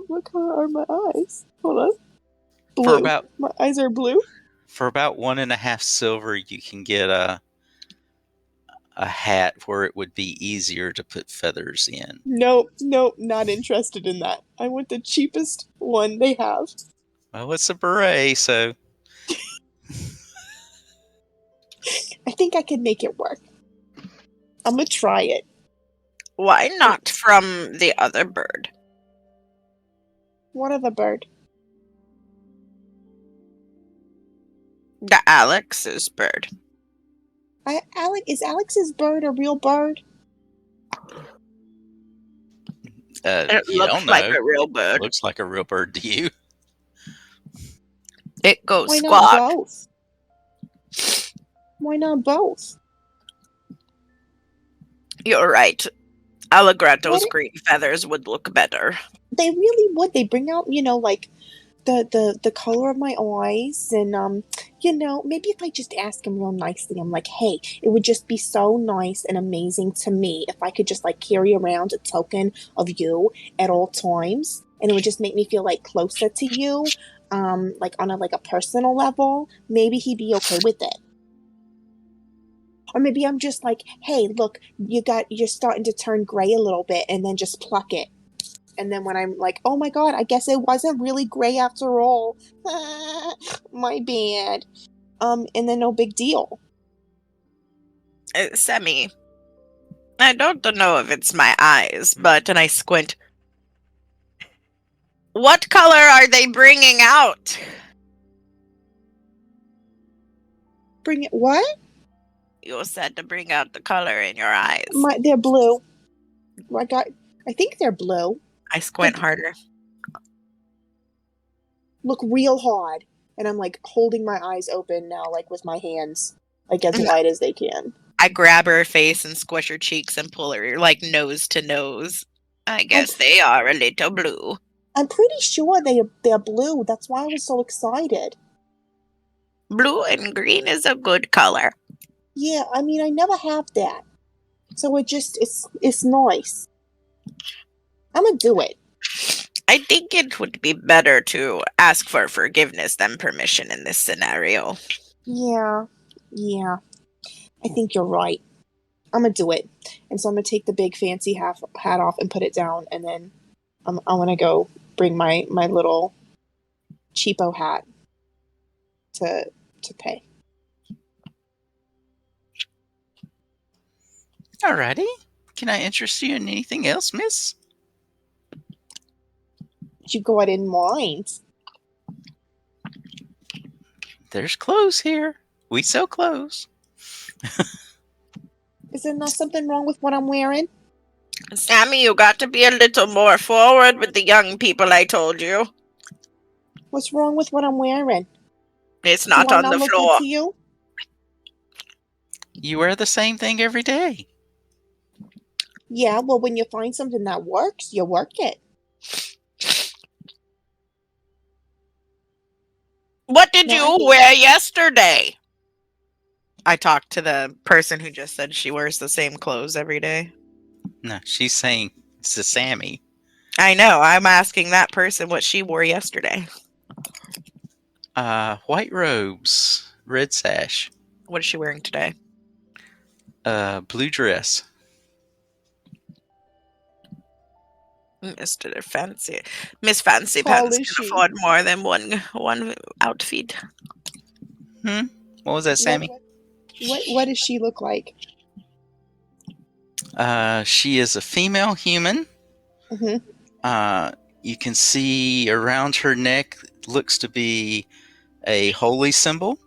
C: What color are my eyes? Hold on. Blue.
A: For about
C: My eyes are blue.
A: For about 1.50 silver, you can get a hat where it would be easier to put feathers in.
C: Nope, not interested in that. I want the cheapest one they have.
A: Well, it's a beret, so
C: I think I can make it work. I'm gonna try it.
G: Why not from the other bird?
C: What other bird?
G: The Alex's bird.
C: Is Alex's bird a real bird?
G: It
A: you
G: looks
A: don't know.
G: like a real bird.
A: Looks like a real bird to you.
G: It goes
C: Why
G: squawk.
C: not both? Why not both?
G: You're right. Allegrato's
C: What?
G: green feathers would look better.
C: They really would. They bring out, you know, like the color of my eyes, and you know, maybe if I just ask him real nicely, I'm like, hey, it would just be so nice and amazing to me if I could just like carry around a token of you at all times, and it would just make me feel like closer to you, like on a personal level. Maybe he'd be okay with it. Or maybe I'm just like, hey, look, you're starting to turn gray a little bit, and then just pluck it. And then when I'm like, oh my god, I guess it wasn't really gray after all. My bad. And then no big deal.
G: Semi. I don't know if it's my eyes, but and I squint. What color are they bringing out?
C: Bring it, what?
G: You said to bring out the color in your eyes.
C: They're blue. I think they're blue.
G: I squint harder.
C: Look real hard. And I'm like holding my eyes open now, like with my hands, like as wide as they can.
G: I grab her face and squish her cheeks and pull her like nose to nose. I guess they are a little blue.
C: I'm pretty sure they're blue. That's why I was so excited.
G: Blue and green is a good color.
C: Yeah, I mean, I never have that. So it's nice. I'm gonna do it.
G: I think it would be better to ask for forgiveness than permission in this scenario.
C: Yeah. I think you're right. I'm gonna do it. And so I'm gonna take the big fancy hat off and put it down, and then I'm gonna go bring my little cheapo hat to pay.
A: Alrighty. Can I interest you in anything else, miss?
C: You go, I didn't mind.
A: There's clothes here. We sell clothes.
C: Is there not something wrong with what I'm wearing?
G: Sammy, you got to be a little more forward with the young people, I told you.
C: What's wrong with what I'm wearing?
G: It's not
C: Do I
G: on
C: not
G: the
C: look
G: floor.
C: good to you?
A: You wear the same thing every day.
C: Yeah, well, when you find something that works, you work it.
G: What did
C: No, I
G: you
C: get
G: wear yesterday? I talked to the person who just said she wears the same clothes every day.
A: No, she's saying it's a Sammy.
G: I know. I'm asking that person what she wore yesterday.
A: White robes, red sash,
G: What is she wearing today?
A: blue dress.
G: Mr. Fancy. Miss Fancy
C: Tall
G: Pants
C: is
G: can
C: she?
G: afford more than one outfit.
A: What was that, Sammy?
C: What does she look like?
A: She is a female human.
C: Mm-hmm.
A: You can see around her neck looks to be a holy symbol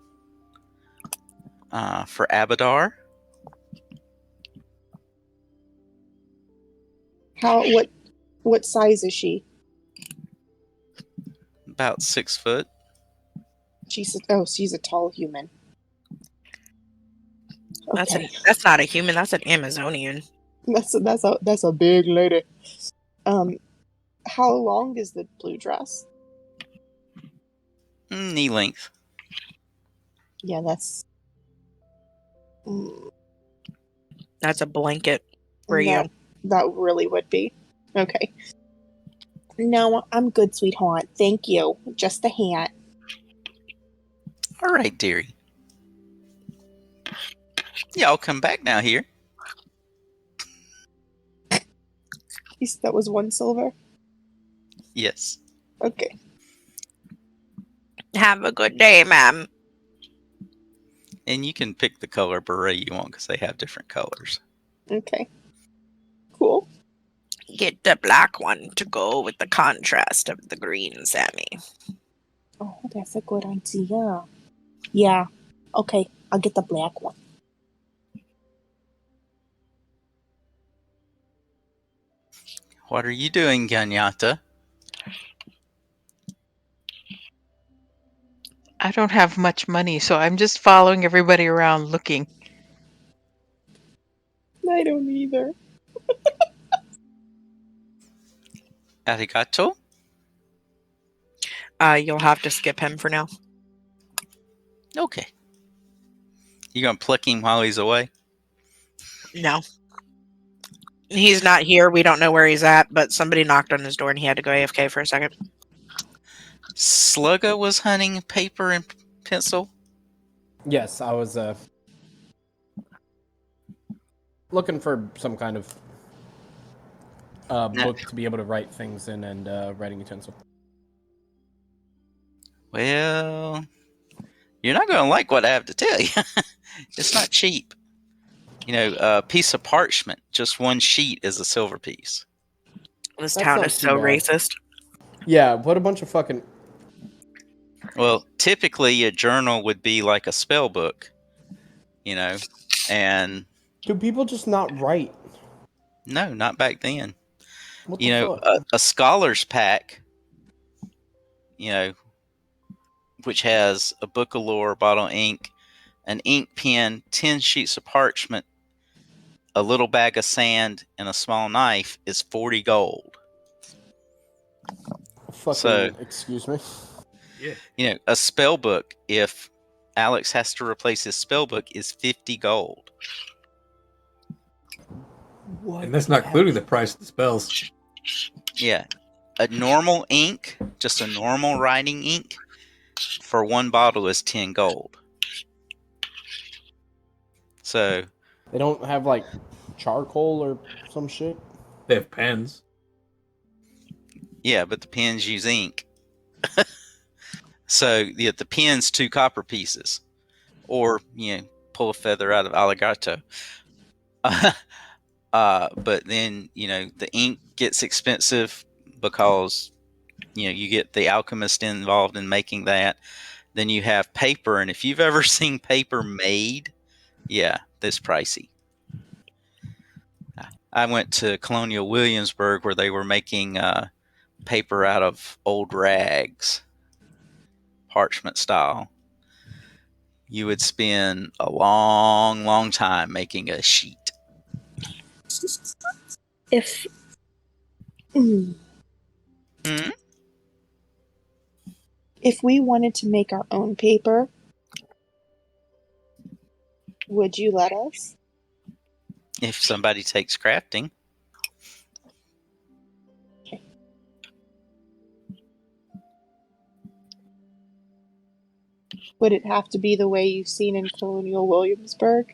A: for Abadar.
C: What size is she?
A: About 6 foot.
C: She's a tall human. Okay.
G: That's not a human. That's an Amazonian.
C: That's a big lady. How long is the blue dress?
A: Knee length.
C: Yeah, that's
G: That's a blanket for you.
C: that really would be. Okay. No, I'm good, sweetheart. Thank you. Just a hat.
A: All right, dearie. Yeah, I'll come back now here.
C: That was 1 silver?
A: Yes.
C: Okay.
G: Have a good day, ma'am.
A: And you can pick the color beret you want because they have different colors.
C: Okay. Cool.
G: Get the black one to go with the contrast of the green, Sammy.
C: Oh, that's a good idea. Yeah. Okay, I'll get the black one.
A: What are you doing, Ganyata?
E: I don't have much money, so I'm just following everybody around looking.
C: I don't either.
A: Arigato?
G: You'll have to skip him for now.
A: Okay. You gonna pluck him while he's away?
G: No. He's not here. We don't know where he's at, but somebody knocked on his door and he had to go AFK for a second.
A: Slugga was hunting paper and pencil.
B: Yes, I was looking for some kind of book to be able to write things in and writing utensil.
A: Well, you're not gonna like what I have to tell you. It's not cheap. You know, a piece of parchment, just one sheet is a silver piece.
G: This
B: That's
G: town
B: not
G: is
B: too
G: so
B: bad.
G: racist.
B: Yeah, what a bunch of fucking...
A: Well, typically a journal would be like a spell book, you know, and
B: Do people just not write?
A: no, not back then.
B: What
A: You
B: the
A: know,
B: fuck?
A: a scholar's pack, you know, which has a book of lore, bottle of ink, an ink pen, 10 sheets of parchment, a little bag of sand, and a small knife is 40 gold.
B: Fucking,
A: So,
B: excuse me.
D: Yeah.
A: A spell book, if Alex has to replace his spell book, is 50 gold.
B: What?
D: And that's not including the price of the spells.
A: Yeah. A normal ink, just a normal writing ink, for one bottle is 10 gold. So,
B: They don't have like charcoal or some shit.
D: They have pens.
A: yeah, but the pens use ink. So, the pen's 2 copper pieces. Or, pull a feather out of alligator. But then, the ink gets expensive because, you get the alchemist involved in making that. Then you have paper, and if you've ever seen paper made, yeah, that's pricey. I went to Colonial Williamsburg where they were making paper out of old rags, parchment style. You would spend a long, long time making a sheet.
C: If mm,
A: Hmm?
C: if we wanted to make our own paper, would you let us?
A: If somebody takes crafting.
C: Would it have to be the way you've seen in Colonial Williamsburg?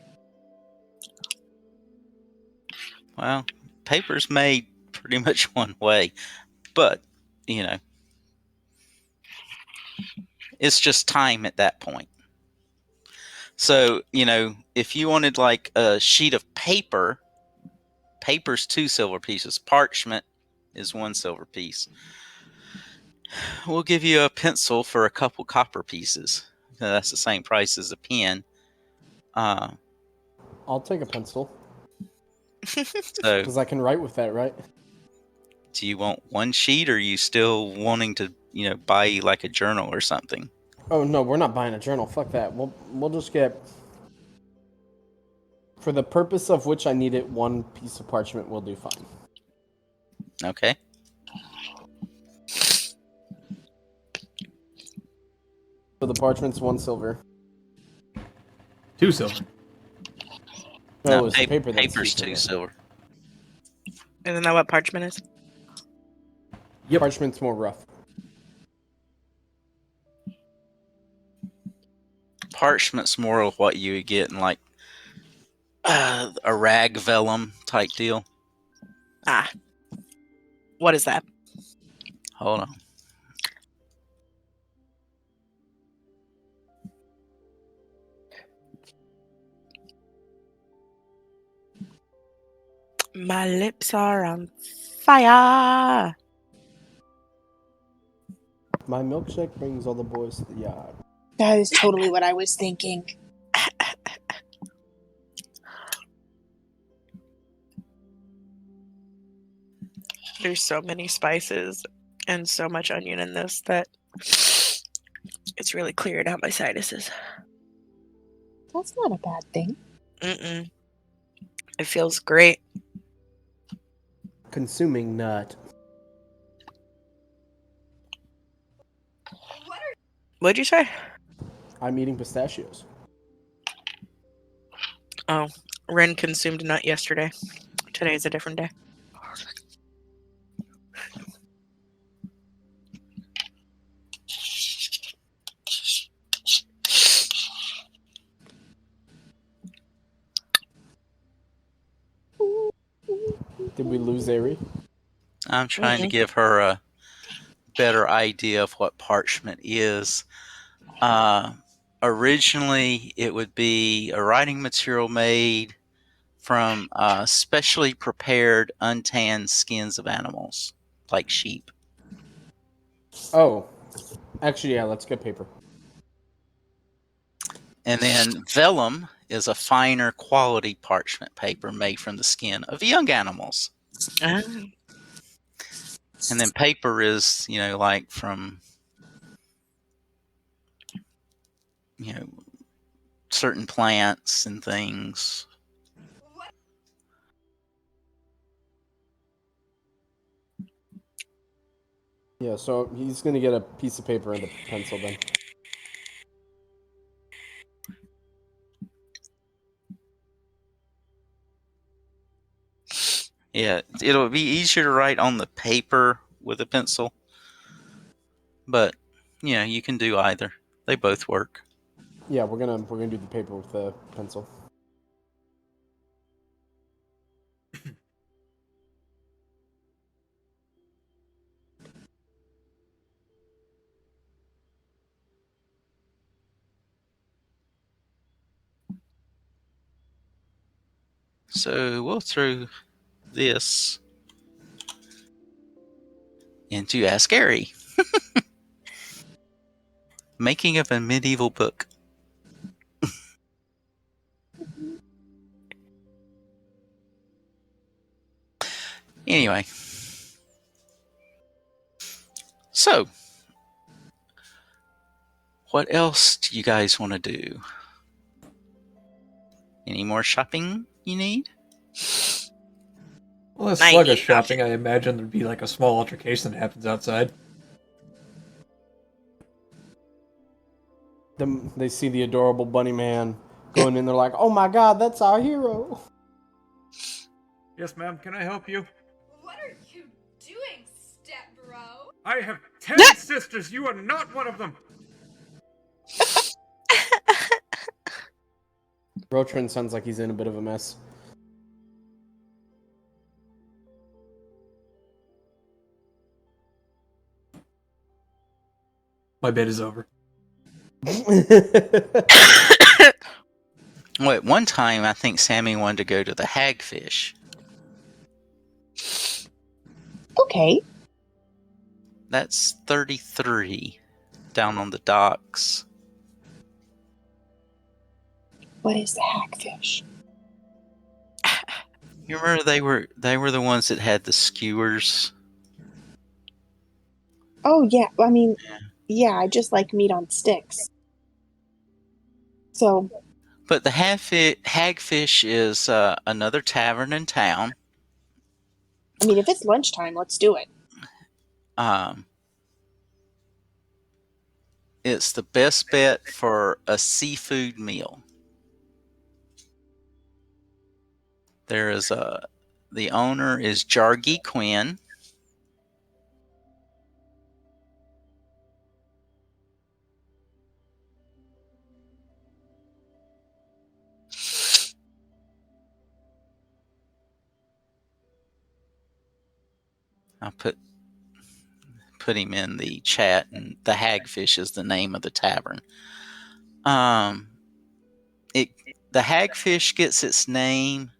A: Well, paper's made pretty much one way, but, it's just time at that point. So, if you wanted like a sheet of paper, paper's 2 silver pieces, parchment is 1 silver piece. We'll give you a pencil for a couple copper pieces. That's the same price as a pen.
B: I'll take a pencil
A: So,
B: because I can write with that, right?
A: do you want 1 sheet, or are you still wanting to, buy like a journal or something?
B: Oh no, we're not buying a journal. Fuck that. We'll just get, for the purpose of which I need it, 1 piece of parchment will do fine.
A: Okay.
B: So the parchment's 1 silver.
D: 2 silver.
B: No, it's the paper that's
A: paper's 2 silver.
G: Isn't that what parchment is?
B: Yep. Parchment's more rough.
A: Parchment's more of what you would get in like a rag vellum type deal.
G: Ah. What is that?
A: Hold on.
G: My lips are on fire.
B: My milkshake brings all the boys to the yard.
C: That is totally what I was thinking.
G: There's so many spices and so much onion in this that it's really cleared out my sinuses.
C: That's not a bad thing.
G: Mm-mm. It feels great.
B: Consuming nut.
G: What'd you say?
B: I'm eating pistachios.
G: Oh, Ren consumed a nut yesterday. Today is a different day.
B: Did we lose Airee?
A: I'm trying to give her a better idea of what parchment is. Originally, it would be a writing material made from specially prepared untanned skins of animals, like sheep.
B: Oh. Actually, yeah, let's get paper.
A: And then vellum is a finer quality parchment paper made from the skin of young animals.
G: Ah.
A: And then paper is, like from, certain plants and things.
B: Yeah, so he's gonna get a piece of paper and a pencil then.
A: Yeah, it'll be easier to write on the paper with a pencil, but you can do either. They both work.
B: Yeah, we're gonna do the paper with the pencil.
A: So we'll throw this into Ask Airee. Making of a medieval book. Anyway. So, what else do you guys want to do? Any more shopping you need?
D: Well, less
G: I
D: sluggish
G: need
D: shopping, I imagine there'd be like a small altercation that happens outside.
B: They see the adorable bunny man going in. They're like, "Oh my god, that's our hero!"
D: Yes, ma'am, can I help you?
I: What are you doing, step bro?
D: I have 10 sisters, you are not one of them!
B: Rotrin sounds like he's in a bit of a mess.
D: My bid is over.
A: Well, at one time, I think Sammy wanted to go to the Hagfish.
C: Okay.
A: That's 33 down on the docks.
C: What is the hagfish?
A: You remember they were the ones that had the skewers?
C: Oh yeah, I mean, yeah, I just like meat on sticks. So,
A: But the Hagfish is another tavern in town.
C: I mean, if it's lunchtime, let's do it.
A: It's the best bet for a seafood meal. There is the owner is Jargy Quinn. I'll put him in the chat, and the Hagfish is the name of the tavern. The Hagfish gets its name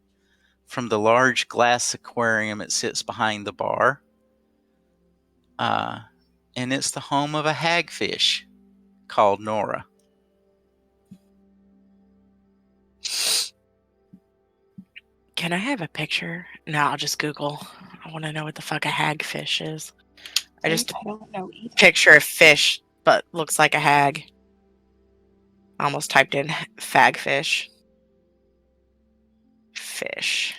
A: from the large glass aquarium it sits behind the bar. And it's the home of a hagfish called Nora.
G: Can I have a picture? No, I'll just Google. I want to know what the fuck a hagfish is. I just
C: I don't know either.
G: picture a fish, but looks like a hag. Almost typed in fagfish. Fish.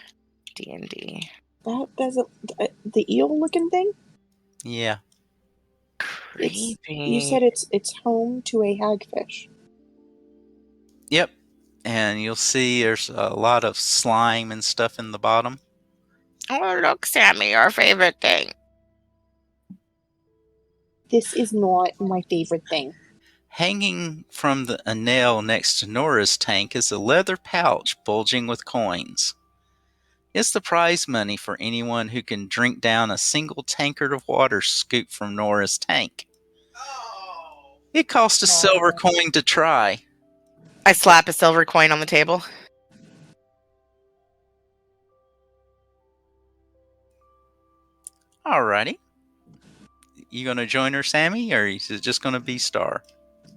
G: D&D.
C: That doesn't. The eel-looking thing.
A: Yeah.
C: It's,
G: Creepy.
C: you said it's home to a hagfish.
A: Yep. And you'll see there's a lot of slime and stuff in the bottom.
G: Oh, look, Sammy, our favorite thing.
C: This is not my favorite thing.
A: Hanging from a nail next to Nora's tank is a leather pouch bulging with coins. It's the prize money for anyone who can drink down a single tankard of water scooped from Nora's tank. It costs a silver coin to try.
G: I slap a silver coin on the table.
A: Alrighty. You gonna join her, Sammy, or is it just gonna be Star?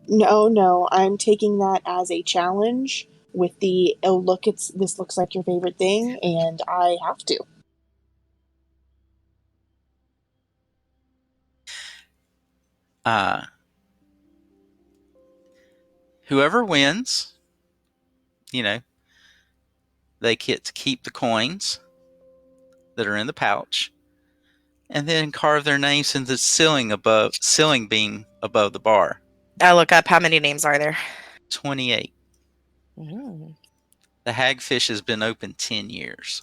C: No, I'm taking that as a challenge with the, oh look, this looks like your favorite thing, and I have to.
A: Whoever wins they get to keep the coins that are in the pouch, and then carve their names in the ceiling beam above the bar.
G: I look up how many names are there.
A: 28.
G: Mm.
A: The Hagfish has been open 10 years.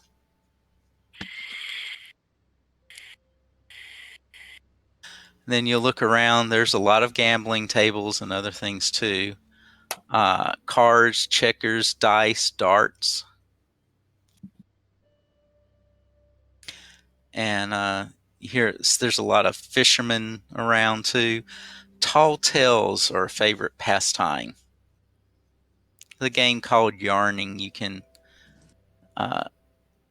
A: Then you'll look around. There's a lot of gambling tables and other things too. Cards, checkers, dice, darts. And there's a lot of fishermen around too. Tall tales are a favorite pastime. The game called yarning. You can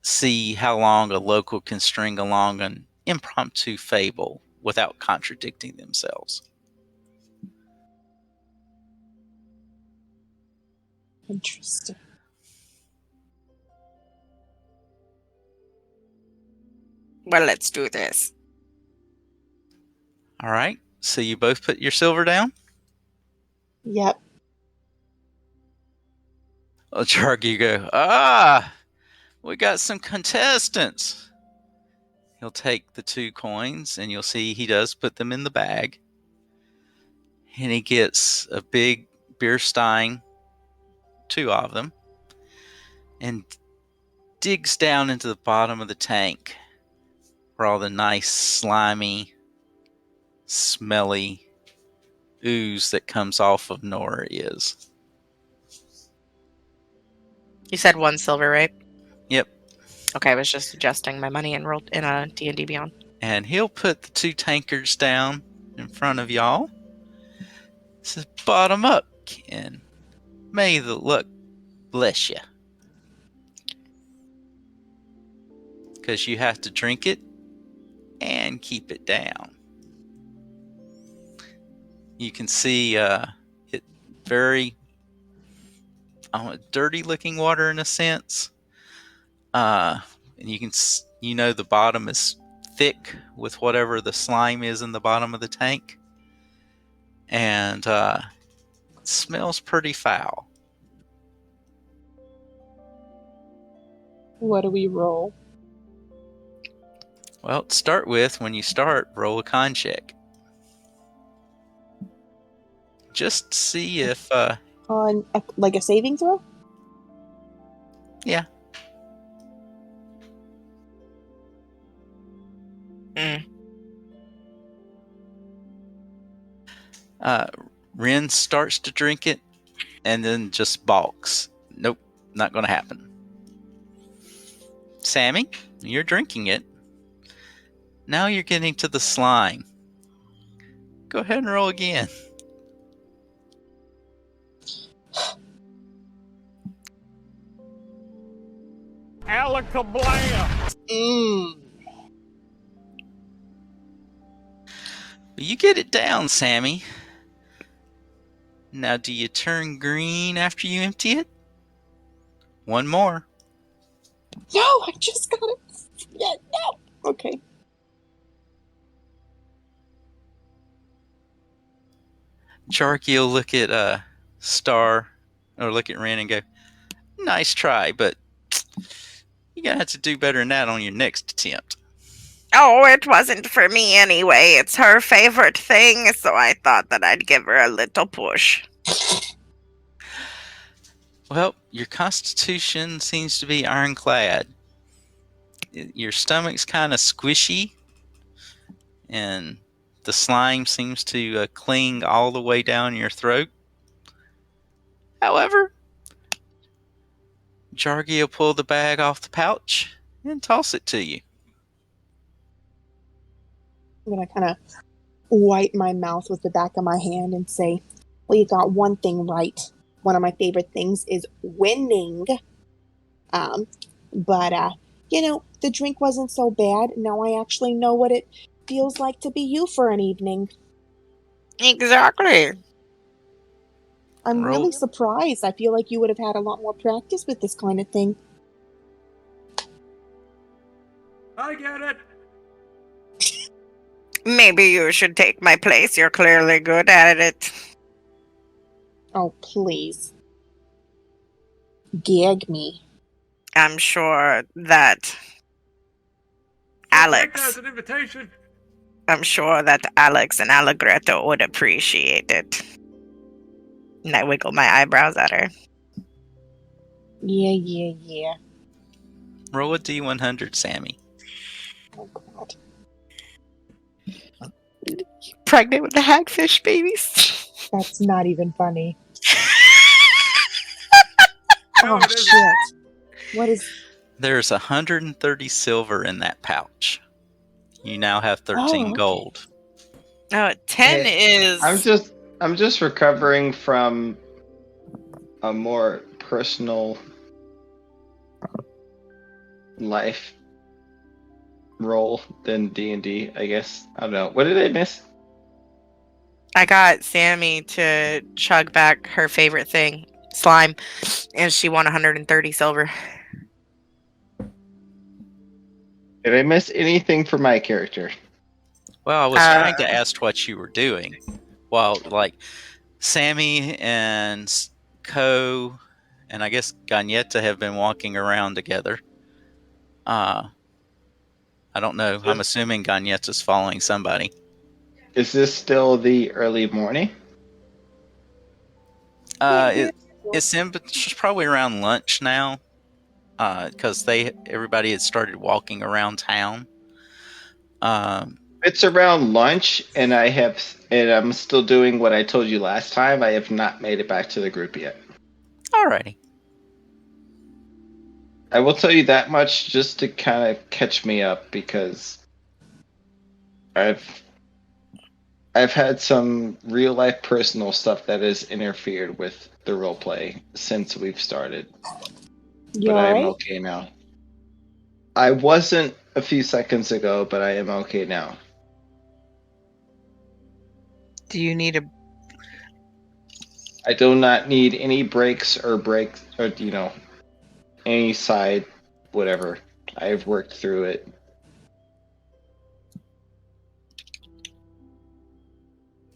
A: see how long a local can string along an impromptu fable without contradicting themselves.
C: Interesting.
G: Well, let's do this.
A: All right. So you both put your silver down?
C: Yep.
A: Well, Chargy go, we got some contestants. He'll take the 2 coins, and you'll see he does put them in the bag. And he gets a big beer stein, 2 of them, and digs down into the bottom of the tank where all the nice, slimy, smelly ooze that comes off of Nora is.
G: You said 1 silver, right?
A: Yep.
G: Okay, I was just adjusting my money enrolled in a D&D Beyond.
A: And he'll put the 2 tankards down in front of y'all. He says, bottom up, Ken. May the luck bless you. Because you have to drink it and keep it down. You can see it very dirty looking water in a sense. And the bottom is thick with whatever the slime is in the bottom of the tank. And it smells pretty foul.
C: What do we roll?
A: Well, to start with, when you start, roll a con check. Just to see if...
C: On like a saving throw?
A: Yeah. Ren starts to drink it and then just balks. Nope, not going to happen. Sammy, you're drinking it. Now you're getting to the slime. Go ahead and roll again.
B: Alakablam!
A: You get it down, Sammy. Now, do you turn green after you empty it? 1 more.
C: No, I just got it. Yeah, no. Okay.
A: Charky will look at Star, or look at Ren and go, nice try, but you're going to have to do better than that on your next attempt.
G: Oh, it wasn't for me anyway. It's her favorite thing, so I thought that I'd give her a little push.
A: Well, your constitution seems to be ironclad. Your stomach's kind of squishy, and the slime seems to cling all the way down your throat. However, Jargy will pull the bag off the pouch and toss it to you.
C: I'm going to kind of wipe my mouth with the back of my hand and say, well, you got one thing right. One of my favorite things is winning. But the drink wasn't so bad. Now I actually know what it feels like to be you for an evening.
G: Exactly.
C: I'm really surprised. I feel like you would have had a lot more practice with this kind of thing.
D: I get it.
G: Maybe you should take my place. You're clearly good at it.
C: Oh, please. Gag me.
G: I'm sure that
D: I'll take that
G: Alex.
D: as an invitation.
G: I'm sure that Alex and Allegretto would appreciate it. And I wiggle my eyebrows at her.
C: Yeah.
A: Roll a D100, Sammy.
C: Oh god.
G: Pregnant with the hagfish babies.
C: That's not even funny.
D: No,
C: Oh
D: it isn't.
C: shit. What is
A: There's 130 silver in that pouch. You now have 13
C: okay.
A: gold.
G: Oh, 10
F: Hey,
G: is.
F: I'm just recovering from a more personal life role than D&D, I guess. I don't know. What did I miss?
G: I got Sammy to chug back her favorite thing, slime, and she won 130 silver.
F: Did I miss anything for my character?
A: Well, I was trying to ask what you were doing. While, like, Sammy and Ko and I guess Gagnetta have been walking around together. I don't know. I'm assuming Gagnetta's following somebody.
F: Is this still the early morning?
A: It's probably around lunch now, because everybody had started walking around town.
F: It's around lunch, and I'm still doing what I told you last time. I have not made it back to the group yet.
A: Alrighty.
F: I will tell you that much just to kind of catch me up because I've had some real life personal stuff that has interfered with the role play since we've started.
C: You
F: But I am
C: alright?
F: okay now. I wasn't a few seconds ago, but I am okay now.
E: Do you need a?
F: I do not need any breaks or any side whatever. I've worked through it.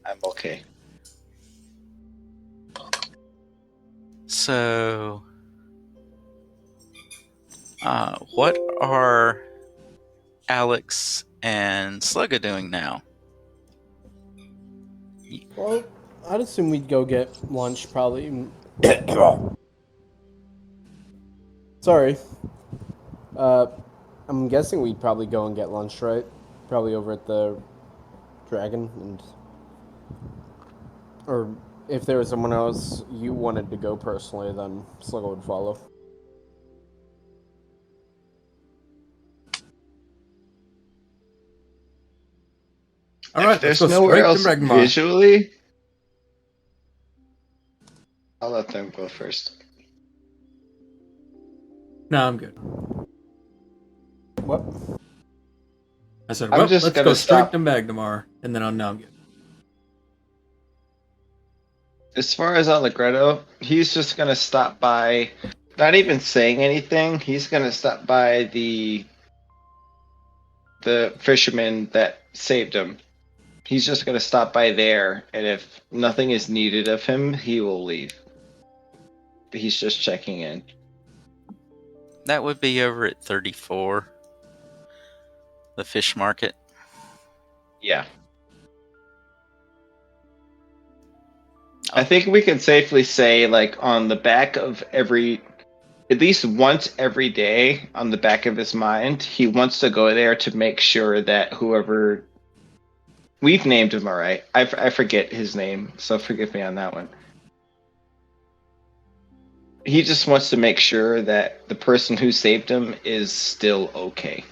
F: I'm okay.
A: So, what are Alex and Slugga doing now?
B: Well, I'd assume we'd go get lunch, probably. Sorry. I'm guessing we'd probably go and get lunch, right? Probably over at the Dragon, or if there was someone else you wanted to go personally, then Sluggo would follow.
D: All right,
F: If there's
D: let's go
F: nowhere
D: straight to
F: else
D: Magmar.
F: visually, I'll let them go first.
D: No, I'm good.
B: What?
D: I said,
F: I'm
D: well,
F: just
D: let's
F: gonna
D: go straight
F: stop.
D: to Magmar, and then I'm good.
F: As far as Allegretto, he's just gonna stop by, not even saying anything. He's gonna stop by the fisherman that saved him. He's just gonna stop by there, and if nothing is needed of him, he will leave. He's just checking in.
A: That would be over at 34, the fish market.
F: Yeah. I think we can safely say, like, on the back of at least once every day, on the back of his mind, he wants to go there to make sure that whoever we've named him, all right. I forget his name, so forgive me on that one. He just wants to make sure that the person who saved him is still okay.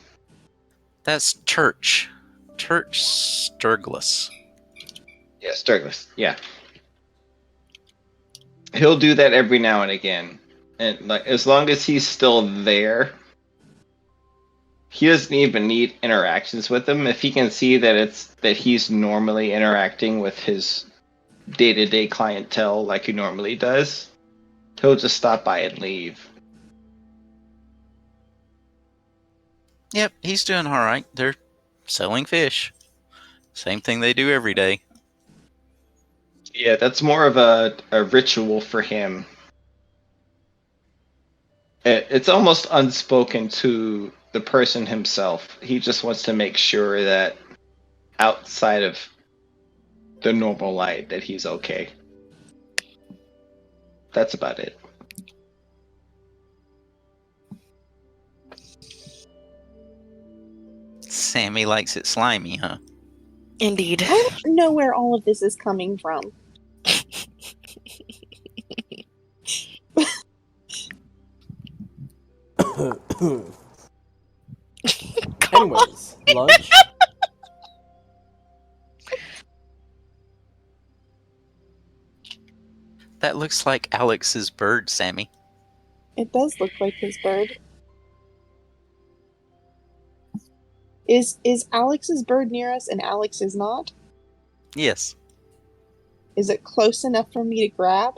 A: That's Church Sturgis.
F: Yeah, Sturgis. Yeah. He'll do that every now and again. And like as long as he's still there, he doesn't even need interactions with them. If he can see that he's normally interacting with his day-to-day clientele like he normally does, he'll just stop by and leave.
A: Yep, he's doing all right. They're selling fish. Same thing they do every day.
F: Yeah, that's more of a ritual for him. It's almost unspoken to the person himself. He just wants to make sure that outside of the normal light that he's okay. That's about it.
A: Sammy likes it slimy, huh?
G: Indeed.
C: I don't know where all of this is coming from.
B: Anyways, lunch.
A: That looks like Alex's bird, Sammy.
C: It does look like his bird. Is Alex's bird near us and Alex is not?
A: Yes.
C: Is it close enough for me to grab?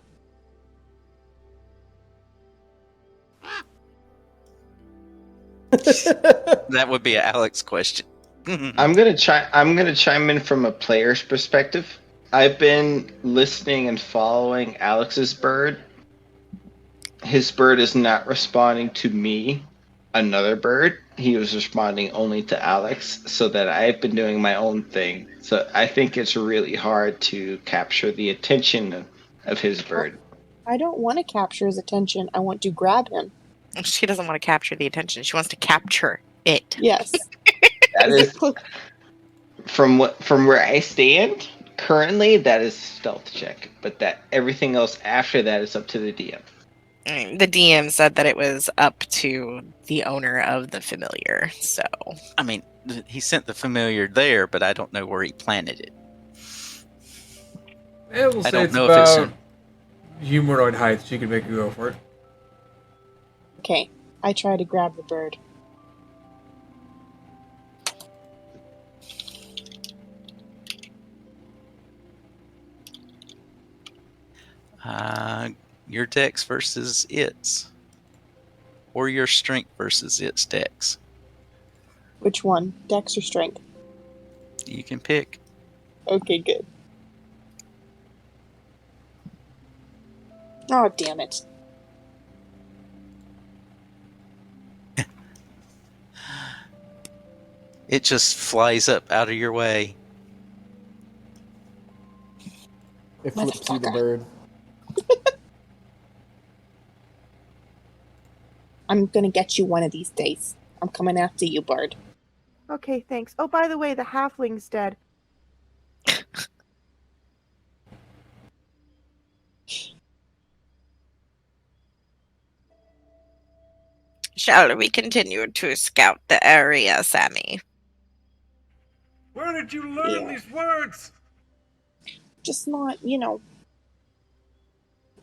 A: That would be an Alex question.
F: I'm gonna chime in from a player's perspective. I've been listening and following Alex's bird. His bird is not responding to me, another bird. He was responding only to Alex, so that I've been doing my own thing. So I think it's really hard to capture the attention of his bird.
C: I don't want to capture his attention. I want to grab him.
G: She doesn't want to capture the attention. She wants to capture it.
C: Yes.
F: That
C: Is
F: is
C: it close?
F: from where I stand currently. That is stealth check, but that everything else after that is up to the DM.
G: The DM said that it was up to the owner of the familiar, so.
A: I mean, he sent the familiar there, but I don't know where he planted it.
D: Yeah, we'll
A: I
D: say
A: don't
D: it's
A: know if it's
D: about humanoid height. She can make you go for it.
C: Okay. I try to grab the bird.
A: Your dex versus its. Or your strength versus its dex.
C: Which one? Dex or strength?
A: You can pick.
C: Okay, good. Oh, damn it.
A: It just flies up out of your way.
B: It flips you the
C: Motherfucker.
B: bird.
C: I'm gonna get you one of these days. I'm coming after you, bird.
H: Okay, thanks. Oh, by the way, the halfling's dead.
G: Shall we continue to scout the area, Sammy?
D: Where did you learn
C: Yeah.
D: these words?
C: Just not,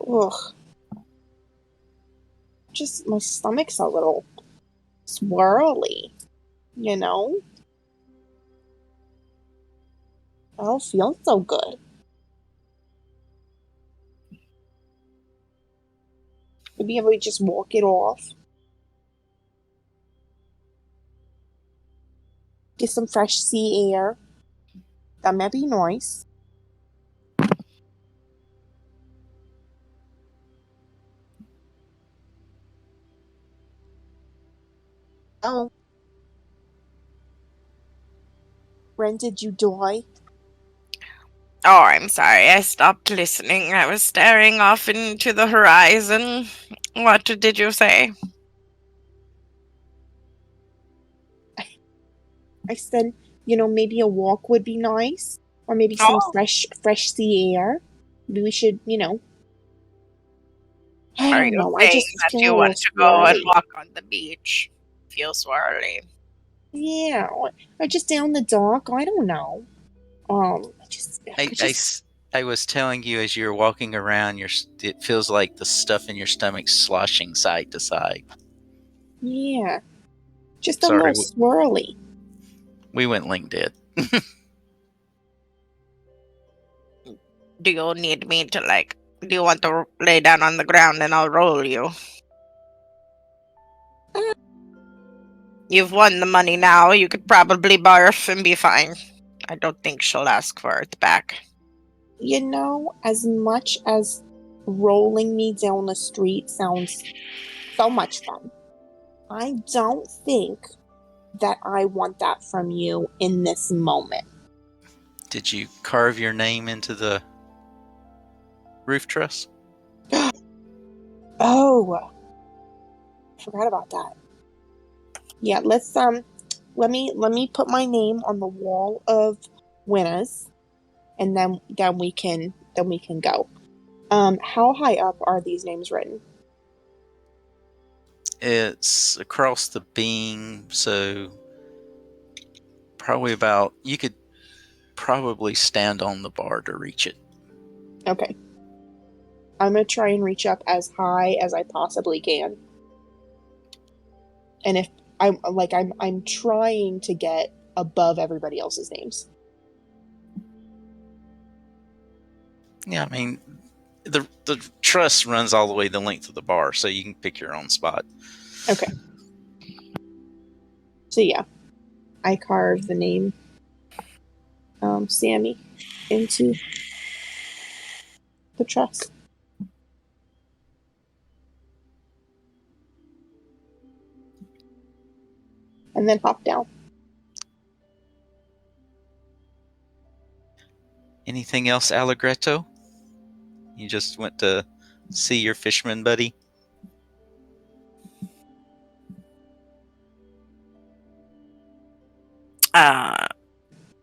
C: ugh. Just my stomach's a little swirly, I don't feel so good. Maybe if we just walk it off. Get some fresh sea air. That might be nice. Oh. When did you die?
G: Oh, I'm sorry. I stopped listening. I was staring off into the horizon. What did you say?
C: I said, maybe a walk would be nice. Or maybe some
G: Oh.
C: fresh sea air. Maybe we should, I
G: Are
C: don't
G: you
C: know. I
G: saying
C: just
G: that
C: feel
G: you
C: a
G: want
C: little
G: to go and
C: swirly.
G: walk on the beach? Feel swirly.
C: Yeah, or just down the dock. I don't know.
A: I was telling you as you were walking around, it feels like the stuff in your stomach sloshing side to side.
C: Yeah, just a
A: Sorry,
C: little swirly.
A: we went link dead.
G: Do you need me to, do you want to lay down on the ground and I'll roll you? You've won the money now. You could probably barf and be fine. I don't think she'll ask for it back.
C: As much as rolling me down the street sounds So much fun. I don't think that I want that from you in this moment.
A: Did you carve your name into the roof truss?
C: Oh, forgot about that. Yeah, let me put my name on the wall of winners, and then we can go. How high up are these names written?
A: It's across the beam, so probably about, you could probably stand on the bar to reach it.
C: Okay. I'm gonna try and reach up as high as I possibly can. And if I'm trying to get above everybody else's names.
A: Yeah, I mean, the truss runs all the way the length of the bar, so you can pick your own spot.
C: Okay. So yeah, I carve the name Sammy into the truss. And then hop down.
A: Anything else, Allegretto? You just went to see your fisherman buddy?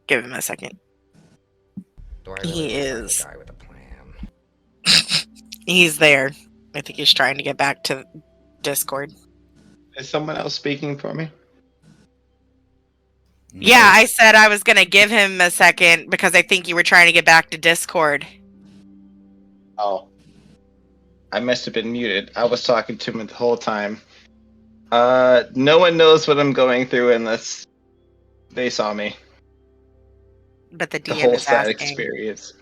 G: Give him a second.
J: Do I really
G: He
J: look like
G: is.
J: a guy with a plan?
G: He's there. I think he's trying to get back to Discord.
F: Is someone else speaking for me?
G: Yeah, I said I was gonna give him a second because I think you were trying to get back to Discord.
F: Oh. I must have been muted. I was talking to him the whole time. No one knows what I'm going through unless they saw me.
G: But the
F: The
G: DM
F: whole
G: is
F: sad
G: asking.
F: experience.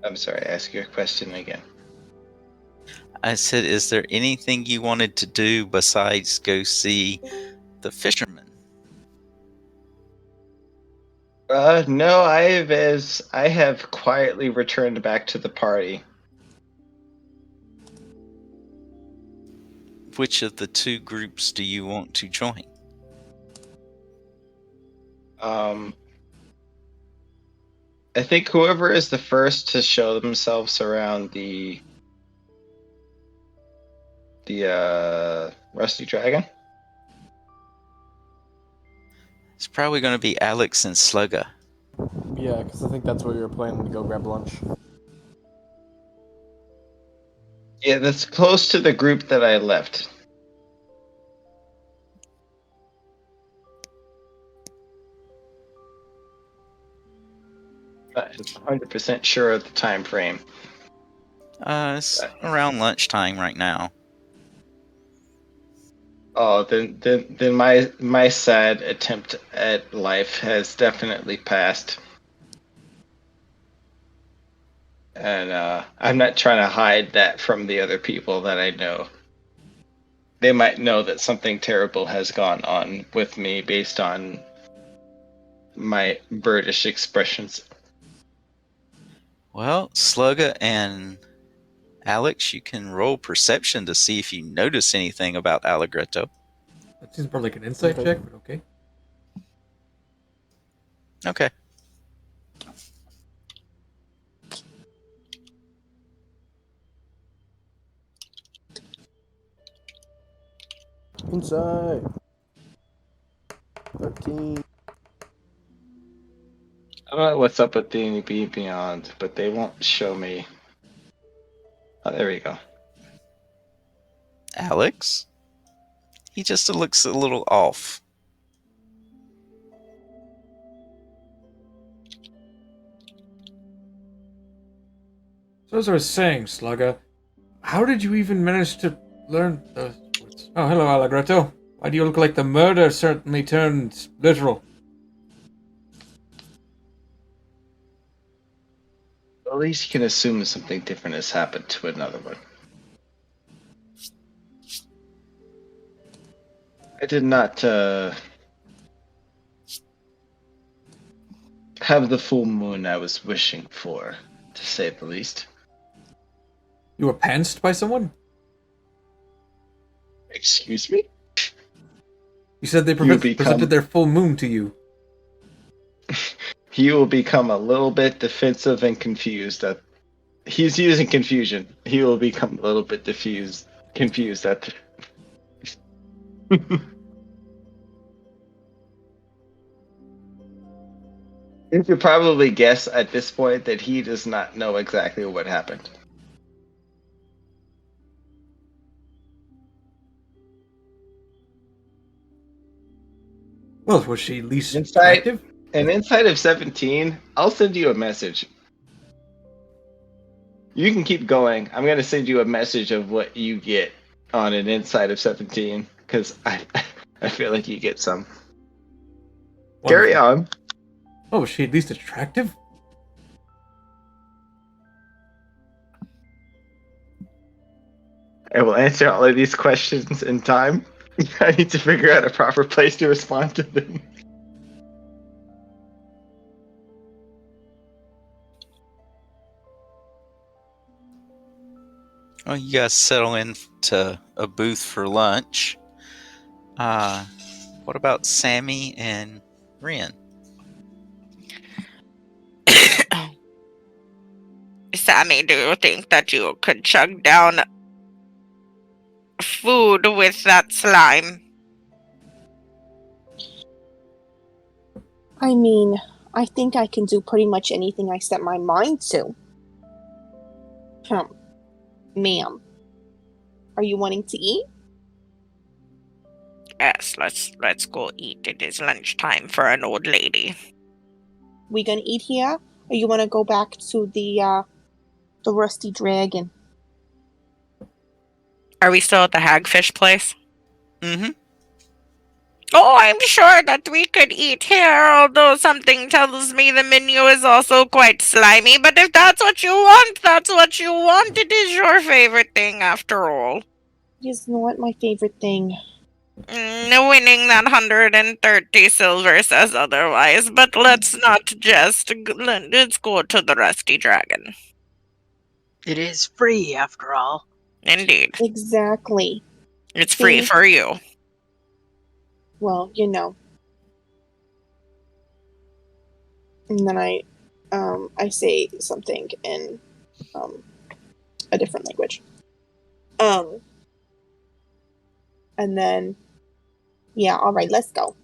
F: I'm sorry, ask your question again.
A: I said, is there anything you wanted to do besides go see the fisherman?
F: No, I have quietly returned back to the party.
A: Which of the two groups do you want to join?
F: I think whoever is the first to show themselves around the Rusty Dragon.
A: It's probably going to be Alex and Slugga.
B: Yeah, because I think that's where we were planning to go grab lunch.
F: Yeah, that's close to the group that I left. Not 100% sure of the time frame.
A: It's around lunchtime right now.
F: Oh, then my sad attempt at life has definitely passed. And I'm not trying to hide that from the other people that I know. They might know that something terrible has gone on with me based on my birdish expressions.
A: Well, Slugga and Alex, you can roll perception to see if you notice anything about Allegretto.
D: That seems more like an insight check, but okay.
A: Okay.
B: Insight. 13.
F: I don't know what's up with D&D Beyond, but they won't show me. Oh, there we go.
A: Alex? He just looks a little off.
D: So as I was saying, Slugga, how did you even manage to learn those words? Oh, hello, Allegretto. Why do you look like the murder certainly turned literal?
F: At least you can assume something different has happened to another one. I did not have the full moon I was wishing for. to say the least.
D: You were pantsed by someone?
F: Excuse me?
D: You said they
F: You become-
D: presented their full moon to you.
F: He will become a little bit defensive and confused at. He's using confusion. He will become a little bit confused at. You could probably guess at this point that he does not know exactly what happened.
D: Well, was she at least
F: Inside,
D: attractive?
F: and inside of 17, I'll send you a message. You can keep going. I'm gonna send you a message of what you get on an inside of 17 because I feel like you get some.
D: Wonderful.
F: Carry on.
D: Oh, was she at least attractive?
F: I will answer all of these questions in time. I need to figure out a proper place to respond to them.
A: Well, you guys settle into a booth for lunch. What about Sammy and Ren?
G: Sammy, do you think that you could chug down food with that slime?
C: I mean, I think I can do pretty much anything I set my mind to. Ma'am, are you wanting to eat?
G: Yes, let's go eat. It is lunchtime for an old lady.
C: We gonna eat here, or you wanna go back to the Rusty Dragon?
G: Are we still at the hagfish place?
A: Mm-hmm.
G: Oh, I'm sure that we could eat here, although something tells me the menu is also quite slimy. But if that's what you want, that's what you want. It is your favorite thing, after all.
C: It's not my favorite thing.
G: Winning that 130 silver says otherwise, but let's not jest. Let's go to the Rusty Dragon.
E: It is free, after all.
G: Indeed.
C: Exactly.
G: It's free
C: See?
G: for you.
C: Well, you know. And then I say something in a different language. And then, yeah, all right, let's go.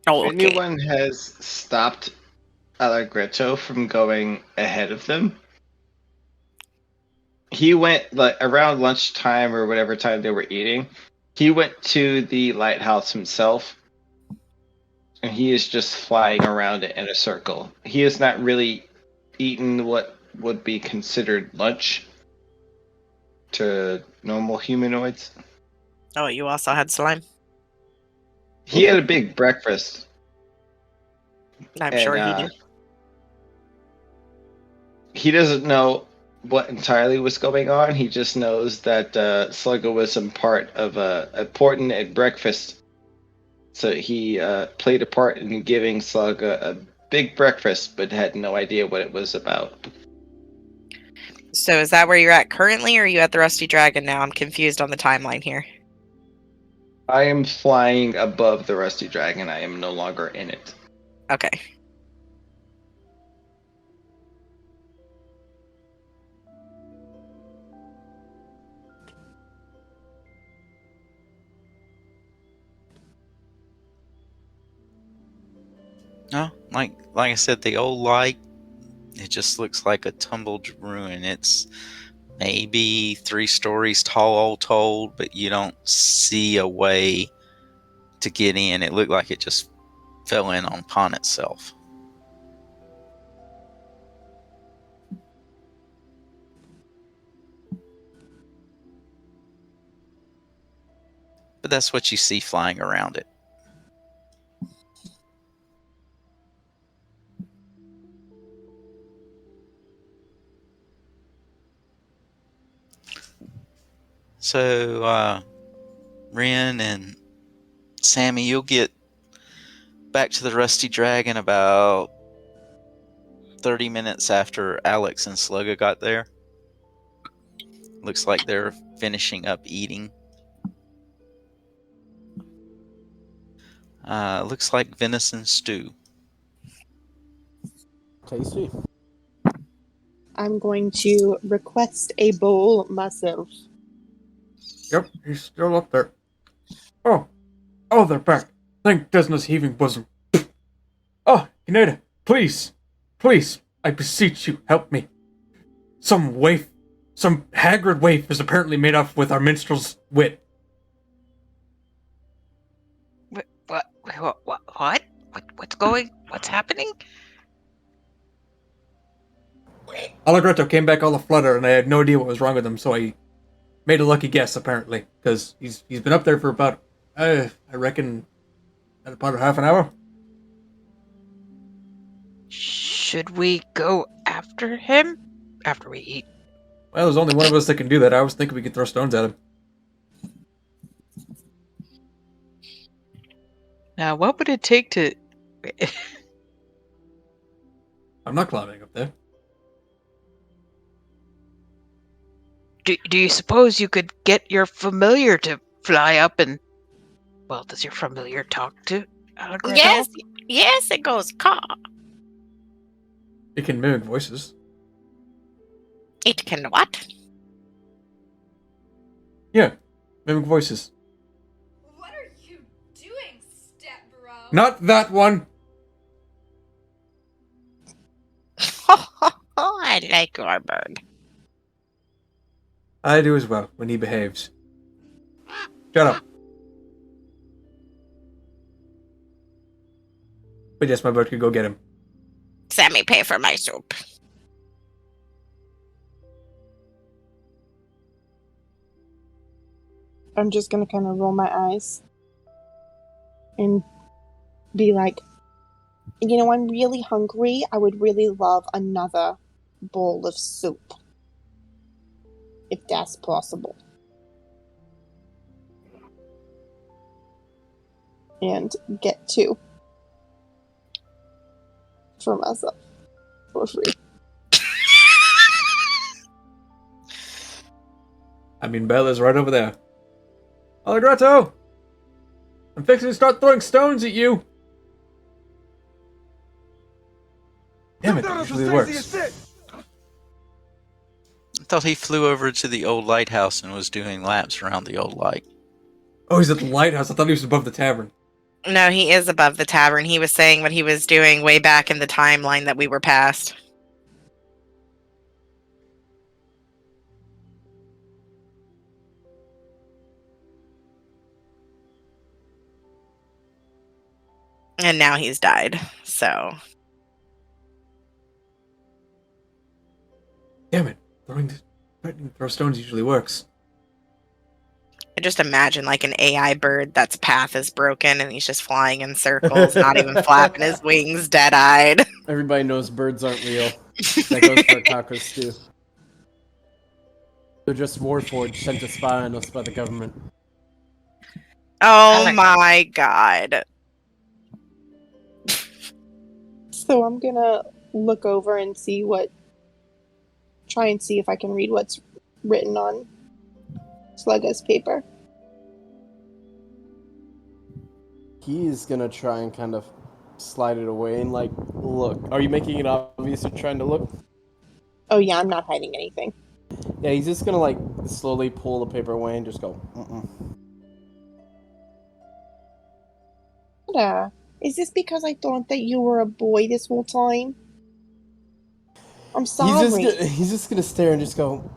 G: Oh,
F: If
G: okay.
F: anyone has stopped Allegretto from going ahead of them, he went like around lunchtime or whatever time they were eating. He went to the lighthouse himself, and he is just flying around it in a circle. He has not really eaten what would be considered lunch to normal humanoids.
G: Oh, you also had slime?
F: He had a big breakfast.
G: I'm
F: and,
G: sure he did.
F: He doesn't know what entirely was going on. He just knows that Sluggo was some part of a important at breakfast. So he played a part in giving Slug a big breakfast, but had no idea what it was about.
G: So is that where you're at currently, or are you at the Rusty Dragon now? I'm confused on the timeline here.
F: I am flying above the Rusty Dragon. I am no longer in it.
G: Okay.
A: No, like I said, the old light, it just looks like a tumbled ruin. It's maybe 3 stories tall, all told, but you don't see a way to get in. It looked like it just fell in upon itself. But that's what you see flying around it. So, Ren and Sammy, you'll get back to the Rusty Dragon about 30 minutes after Alex and Slugga got there. Looks like they're finishing up eating. Looks like venison stew.
B: Tasty.
C: I'm going to request a bowl myself.
D: Yep, he's still up there. Oh, they're back. Thank Desna's heaving bosom. Oh, Kaneda, please, I beseech you, help me. Some haggard waif is apparently made off with our minstrel's wit.
E: What? What's happening?
D: Allegretto came back all aflutter, and I had no idea what was wrong with him, so I made a lucky guess, apparently, because he's been up there for about, I reckon, about half an hour.
E: Should we go after him? After we eat?
D: Well, there's only one of us that can do that. I was thinking we could throw stones at him.
E: Now, what would it take to...
D: I'm not climbing up there.
E: Do you suppose you could get your familiar to fly up and... Well, does your familiar talk to Allegretto?
G: Yes, it goes caw.
D: It can mimic voices.
G: It can what?
D: Yeah, mimic voices.
I: What are you doing, step bro?
D: Not that one!
G: I like your bird.
D: I do as well, when he behaves. Shut up. But yes, my bird could go get him.
G: Sammy, pay for my soup.
C: I'm just gonna kind of roll my eyes and be like, you know, I'm really hungry. I would really love another bowl of soup, if that's possible. And get two for myself for free.
D: I mean, Bella's right over there. Allegretto! I'm fixing to start throwing stones at you! Damn it, that usually works.
A: I thought he flew over to the old lighthouse and was doing laps around the old light.
D: Oh, he's at the lighthouse. I thought he was above the tavern.
G: No, he is above the tavern. He was saying what he was doing way back in the timeline that we were past. And now he's died, so...
D: Damn it. Threatening to throw stones usually works.
G: I just imagine like an AI bird that's path is broken and he's just flying in circles, not even flapping his wings, dead-eyed.
B: Everybody knows birds aren't real. That goes for cockroaches too. They're just warforged sent to spy on us by the government.
G: Oh my god.
C: So I'm gonna look over and see try and see if I can read what's written on Slugga's paper.
B: He's gonna try and kind of slide it away and like, look. Are you making it obvious you're trying to look?
C: Oh yeah, I'm not hiding anything.
B: Yeah, he's just gonna like slowly pull the paper away and just go,
C: Is this because I thought that you were a boy this whole time? I'm sorry.
B: He's just gonna stare and just go,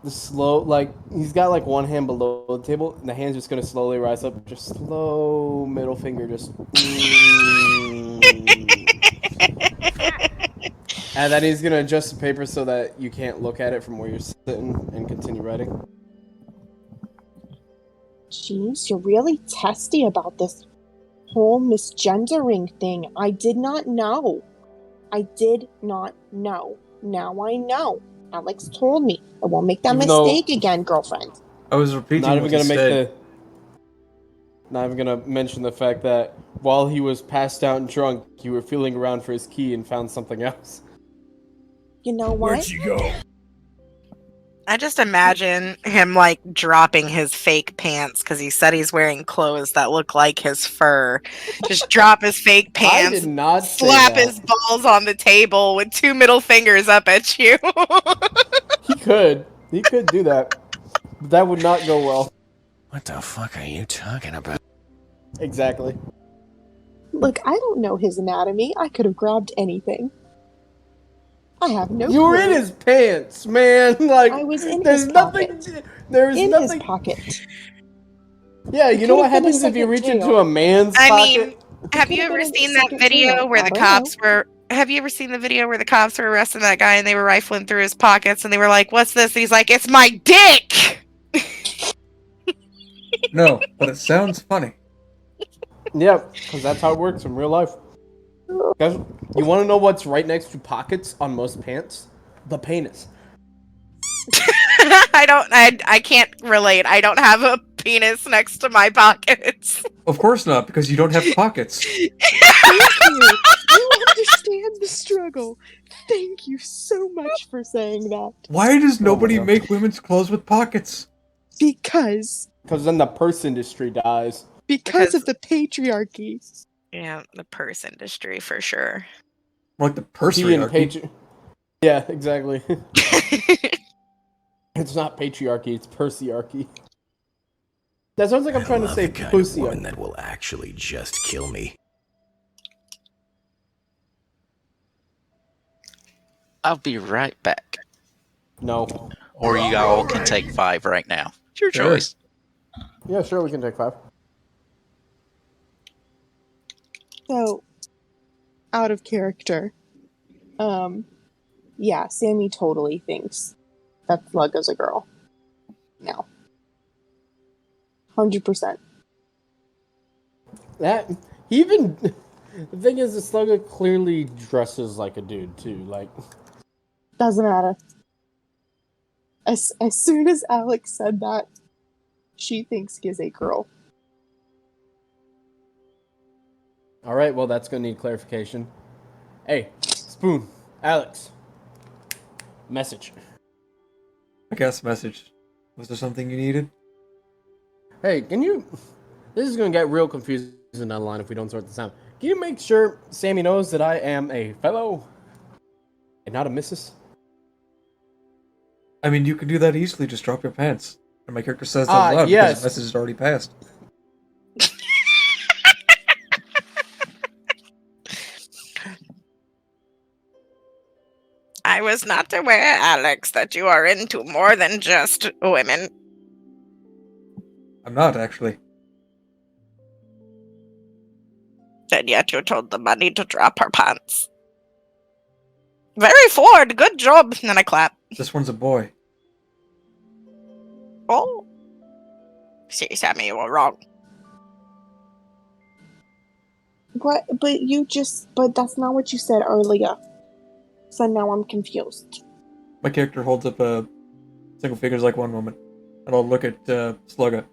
B: the slow, like, he's got like one hand below the table, and the hand's just gonna slowly rise up, just slow middle finger, just. And then he's gonna adjust the paper so that you can't look at it from where you're sitting and continue writing.
C: Jeez, you're really testy about this whole misgendering thing. I did not know. Now I know. Alex told me. I won't make that mistake again, girlfriend.
D: I was repeating
B: Not even
D: what
B: gonna
D: you said.
B: Not even gonna mention the fact that while he was passed out and drunk, you were feeling around for his key and found something else.
C: You know what?
K: Where'd she go?
G: I just imagine him like dropping his fake pants because he said he's wearing clothes that look like his fur. Just drop his fake
B: I
G: pants,
B: did not say
G: slap
B: that.
G: his balls on the table with 2 middle fingers up at you.
B: He could do that. But that would not go well.
K: What the fuck are you talking about?
B: Exactly.
C: Look, I don't know his anatomy. I could have grabbed anything. I have no
B: You were
C: clue.
B: in his pants, man. Like,
C: I was in
B: there's
C: his
B: nothing.
C: pocket.
B: There's
C: In
B: nothing.
C: his pocket.
B: Yeah,
C: It
B: you know
C: could
B: what
C: have been a
B: happens if you
C: second
B: reach
C: tail.
B: into a man's
G: I
B: pocket?
G: mean, have
C: could
G: you
C: have
G: ever
C: been a
G: seen that
C: second
G: video
C: tail.
G: where
C: I
G: the
C: don't
G: cops
C: know.
G: were? Have you ever seen the video where the cops were arresting that guy and they were rifling through his pockets and they were like, "What's this?" And he's like, "It's my dick."
D: No, but it sounds funny.
B: Yep, because that's how it works in real life. Guys, you want to know what's right next to pockets on most pants? The penis.
G: I can't relate. I don't have a penis next to my pockets.
D: Of course not, because you don't have pockets.
C: Thank you. You understand the struggle. Thank you so much for saying that.
D: Why does nobody
B: God.
D: make women's clothes with pockets?
C: Because
B: Then the purse industry dies.
C: because of the patriarchy.
G: Yeah, the purse industry for sure.
D: More like the
B: P and
D: purseryarchy.
B: Yeah, exactly. It's not patriarchy, it's persiarchy. That sounds like I'm trying to say
K: the kind of
B: pussy.
K: woman that will actually just kill me.
A: I'll be right back.
B: No.
A: Or you all can take 5 right now. It's your
D: Sure.
A: choice.
B: Yeah, sure, we can take 5.
C: So, out of character. Yeah, Sammy totally thinks that Slug is a girl. No. 100%.
B: That even the thing is, the Slugger clearly dresses like a dude too. Like,
C: Doesn't matter. As soon as Alex said that, she thinks he is a girl.
B: all right, well, that's gonna need clarification. Hey, Spoon, Alex, message.
D: I guess message. Was there something you needed?
B: Hey, can you? This is gonna get real confusing online if we don't sort this out. Can you make sure Sammy knows that I am a fellow and not a missus?
D: I mean, you can do that easily. Just drop your pants. And my character says that out loud
B: Yes.
D: because the message is already passed.
G: I was not aware, Alex, that you are into more than just women.
D: I'm not, actually.
G: And yet you told the bunny to drop her pants. Very forward, good job. And then I clap.
D: This one's a boy.
G: Oh. See, Sammy, you were wrong.
C: What? But that's not what you said earlier. So now I'm confused.
D: My character holds up a single fingers like one moment. And I'll look at Slugga.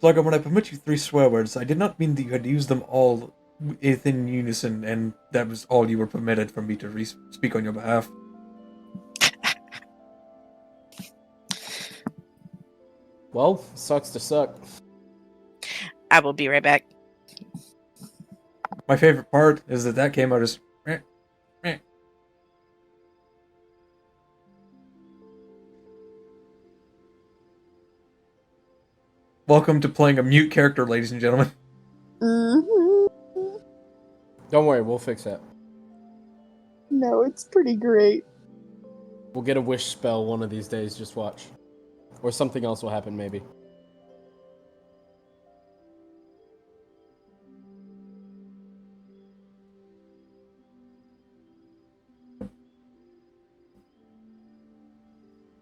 D: Slugga, when I permit you 3 swear words, I did not mean that you had to use them all in unison, and that was all you were permitted for me to speak on your behalf.
B: Well, sucks to suck.
G: I will be right back.
D: My favorite part is that came out as... meh, meh. Welcome to playing a mute character, ladies and gentlemen.
C: Mm-hmm.
B: Don't worry, we'll fix that.
C: No, it's pretty great.
B: We'll get a wish spell one of these days, just watch. Or something else will happen, maybe.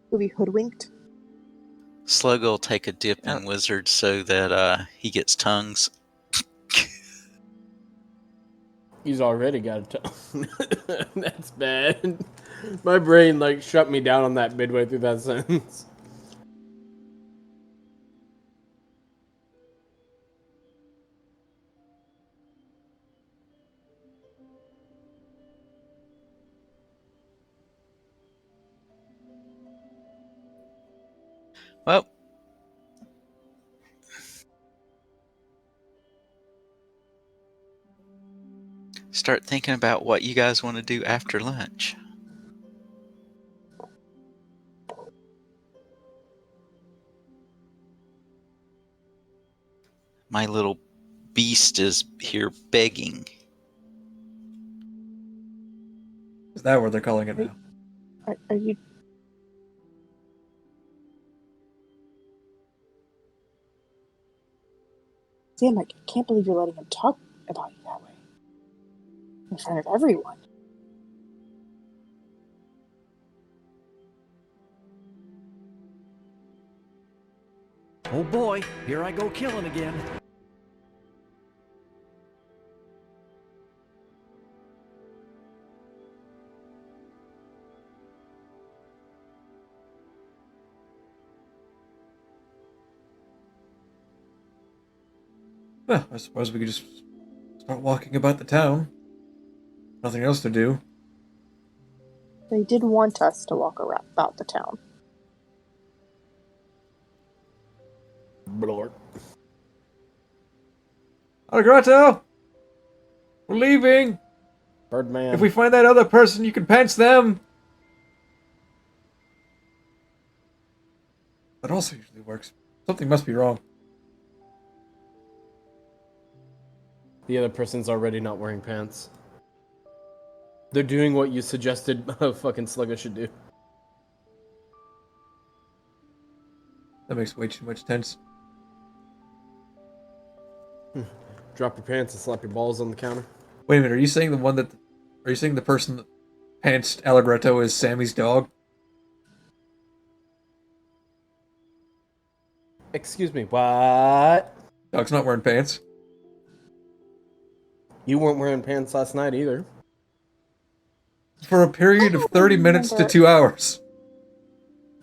C: We'll be hoodwinked.
A: Slug will take a dip in Wizard so that he gets tongues.
B: He's already got a tongue. That's bad. My brain, shut me down on that midway through that sentence.
A: start thinking about what you guys want to do after lunch. My little beast is here begging.
D: Is that what they're calling it now?
H: Are you?
C: Sam, I can't believe you're letting him talk about you that way. In front of everyone.
K: Oh boy, here I go killing again.
D: Well, I suppose we could just start walking about the town. Nothing else to do.
C: They did want us to walk around about the town.
B: Blort.
D: Allegrato! We're leaving!
B: Birdman.
D: If we find that other person, you can pants them! That also usually works. Something must be wrong.
B: The other person's already not wearing pants. They're doing what you suggested a fucking slugger should do.
D: That makes way too much sense.
B: Drop your pants and slap your balls on the counter.
D: Wait a minute, are you saying the person that pantsed Allegretto is Sammy's dog?
B: Excuse me, what?
D: Dog's not wearing pants.
B: You weren't wearing pants last night either.
D: For a period of 30 minutes to
C: remember.
D: 2 hours.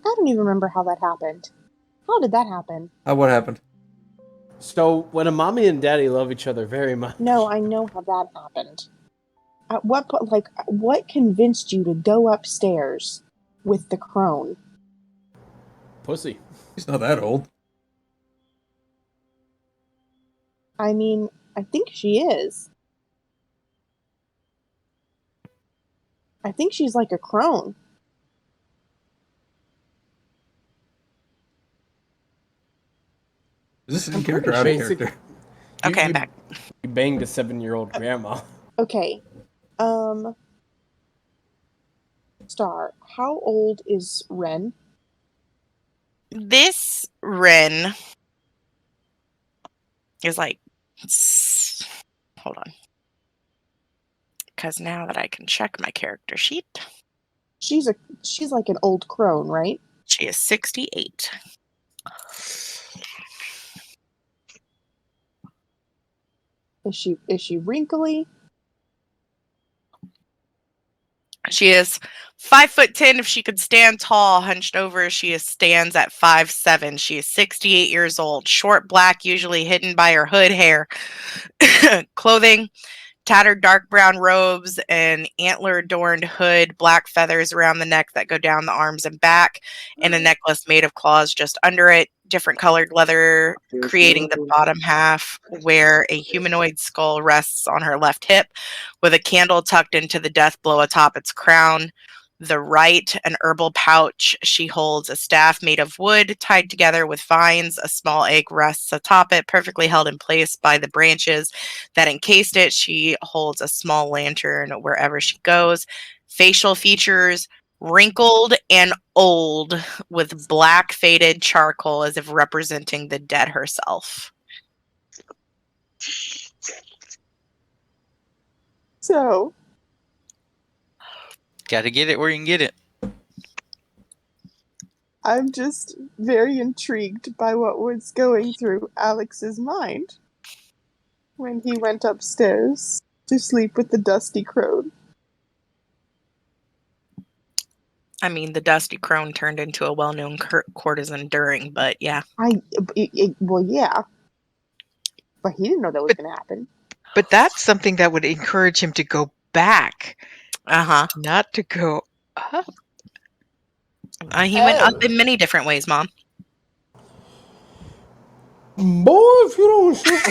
C: I don't even remember how that happened. How did that happen?
D: What happened?
B: So, when a mommy and daddy love each other very much...
C: No, I know how that happened. At what convinced you to go upstairs with the crone?
B: Pussy.
D: He's not that old.
C: I mean, I think she is. I think she's like a crone.
D: Is this in
B: I'm
D: character or
B: pretty
D: out of
B: basic-
D: character?
G: Okay, I'm back.
B: You banged a 7-year-old grandma.
C: Okay. Star, how old is Ren?
G: This Ren is like, hold on, because now that I can check my character sheet,
C: She's like an old crone, right?
G: she is 68.
C: Is she wrinkly?
G: She is 5'10" if she could stand tall, hunched over. She stands at 5'7". She is 68 years old. Short black, usually hidden by her hood hair. Clothing, tattered dark brown robes, an antler-adorned hood, black feathers around the neck that go down the arms and back, and a necklace made of claws just under it. Different colored leather creating the bottom half, where a humanoid skull rests on her left hip, with a candle tucked into the death blow atop its crown. The right, an herbal pouch. She holds a staff made of wood tied together with vines. A small egg rests atop it, perfectly held in place by the branches that encased it. She holds a small lantern wherever she goes. Facial features, wrinkled and old, with black faded charcoal as if representing the dead herself.
C: So,
A: Gotta get it where you can get it.
C: I'm just very intrigued by what was going through Alex's mind when he went upstairs to sleep with the dusty crone.
G: I mean, the dusty crone turned into a well-known courtesan during, but yeah.
C: Well, yeah. But he didn't know that was going to happen.
E: But that's something that would encourage him to go back,
G: Uh-huh.
E: not to go up.
G: He went up in many different ways, Mom.
B: Boy, if you don't shoot...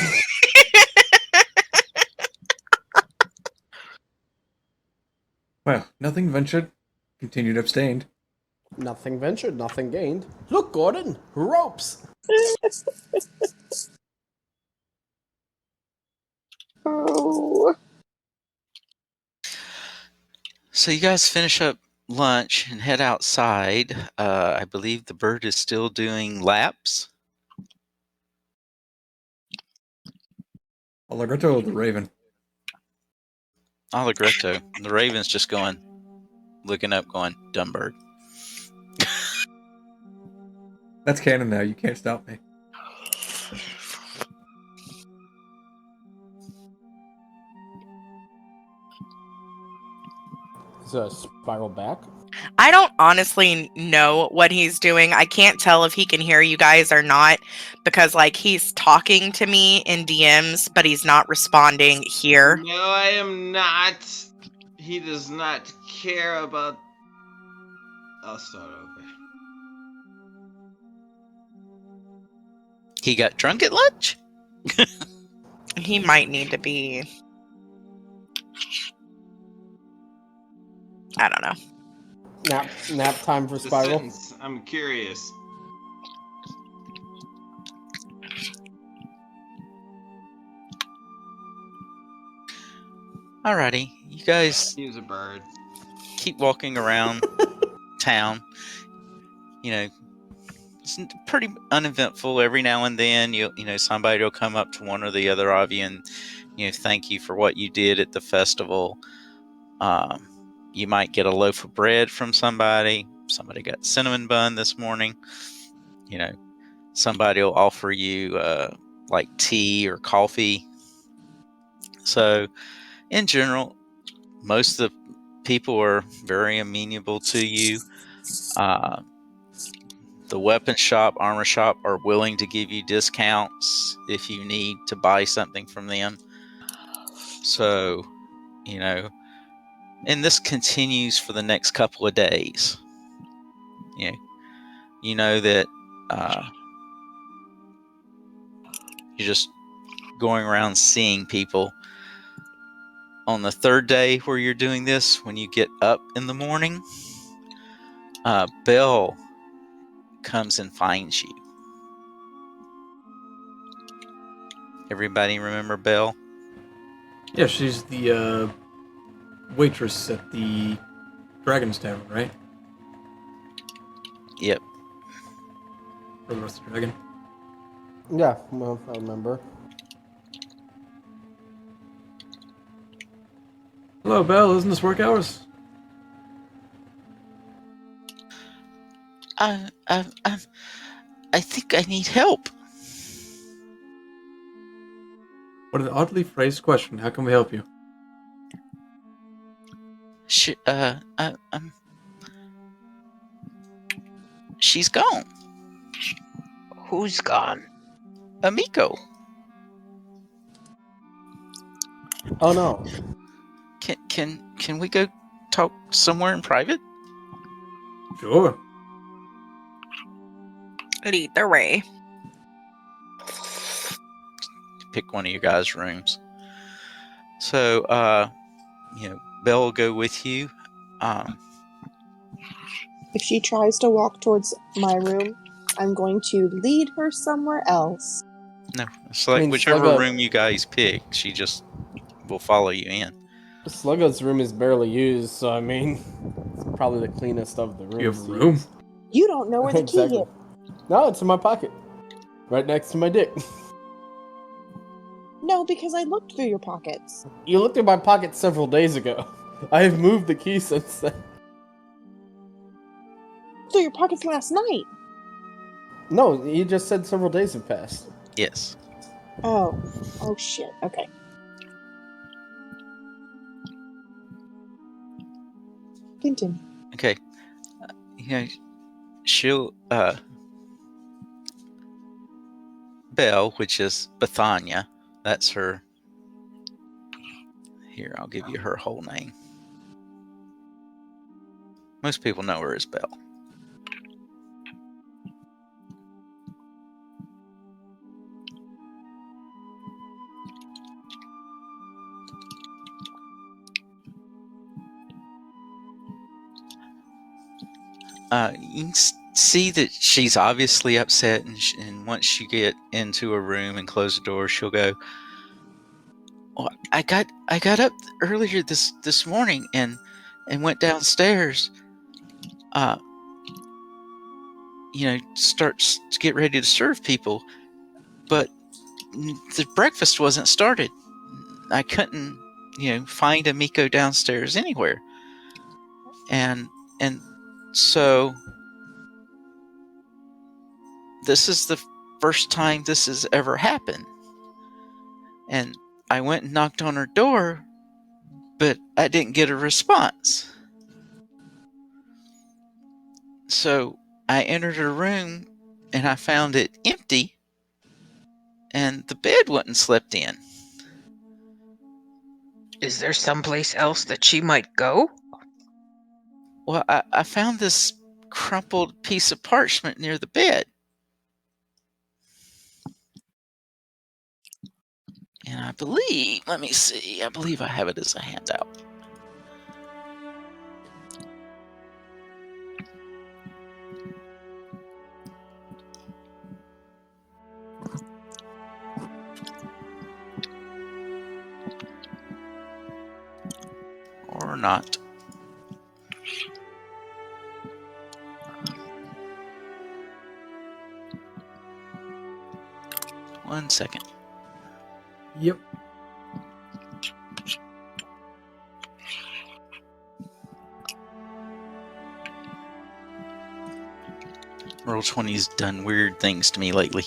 D: Well, nothing ventured. Continued abstained.
B: Nothing ventured, nothing gained. Look, Gordon, ropes.
C: Oh.
A: So you guys finish up lunch and head outside. I believe the bird is still doing laps.
D: Allegretto or the Raven?
A: Allegretto. The raven's just looking up, going, dumb bird.
D: That's canon now. You can't stop me.
B: Is a spiral back?
G: I don't honestly know what he's doing. I can't tell if he can hear you guys or not because, like, he's talking to me in DMs, but he's not responding here.
F: No, I am not. He does not care about. I'll start over.
A: He got drunk at lunch?
G: He might need to be. I don't know.
B: Nap time for
F: The
B: spiral.
F: sentence. I'm curious.
A: Alrighty, you guys
F: He was a bird.
A: keep walking around town. You know, it's pretty uneventful. Every now and then, somebody will come up to one or the other of you and, thank you for what you did at the festival. You might get a loaf of bread from somebody. Somebody got cinnamon bun this morning. Somebody will offer you like tea or coffee. So, in general, most of the people are very amenable to you. The weapon shop, armor shop are willing to give you discounts if you need to buy something from them. So, and this continues for the next couple of days. You know that you're just going around seeing people. On the third day where you're doing this, when you get up in the morning, Belle comes and finds you. Everybody remember Belle?
D: Yeah, she's the waitress at the Dragon's Tavern, right?
A: Yep.
D: Or the Rusty Dragon.
B: Yeah, well, I remember.
D: Hello, Belle. Isn't this work hours?
A: I think I need help.
D: What an oddly phrased question. How can we help you?
A: She's gone.
E: Who's gone?
A: Amico.
B: Oh no.
A: Can we go talk somewhere in private?
D: Sure.
G: Lead the way.
A: Pick one of your guys' rooms. So, Belle will go with you.
C: If she tries to walk towards my room, I'm going to lead her somewhere else.
A: No, it's like whichever room you guys pick, she just will follow you in.
B: Sluggo's room is barely used, so I mean, it's probably the cleanest of the rooms.
D: You have a room?
C: You don't know where the key is.
B: No, it's in my pocket. Right next to my dick.
C: No, because I looked through your pockets.
B: You looked in my pocket several days ago. I have moved the key since then.
C: Through your pockets last night.
B: No, you just said several days have passed.
A: Yes.
C: Oh shit. Okay. Continue.
A: Okay. She'll Belle, which is Bethania, that's her. Here, I'll give you her whole name. Most people know her as Belle. You can see that she's obviously upset, and once you get into a room and close the door, she'll go, "Well, I got up earlier this morning and went downstairs. Starts to get ready to serve people, but the breakfast wasn't started. I couldn't, find a Miko downstairs anywhere, and so this is the first time this has ever happened. And I went and knocked on her door, but I didn't get a response. So I entered her room and I found it empty, and the bed wasn't slept in.
E: Is there someplace else that she might go?
A: Well, I found this crumpled piece of parchment near the bed. And I believe I have it as a handout. Or not. One second.
D: Yep.
A: Roll20's done weird things to me lately.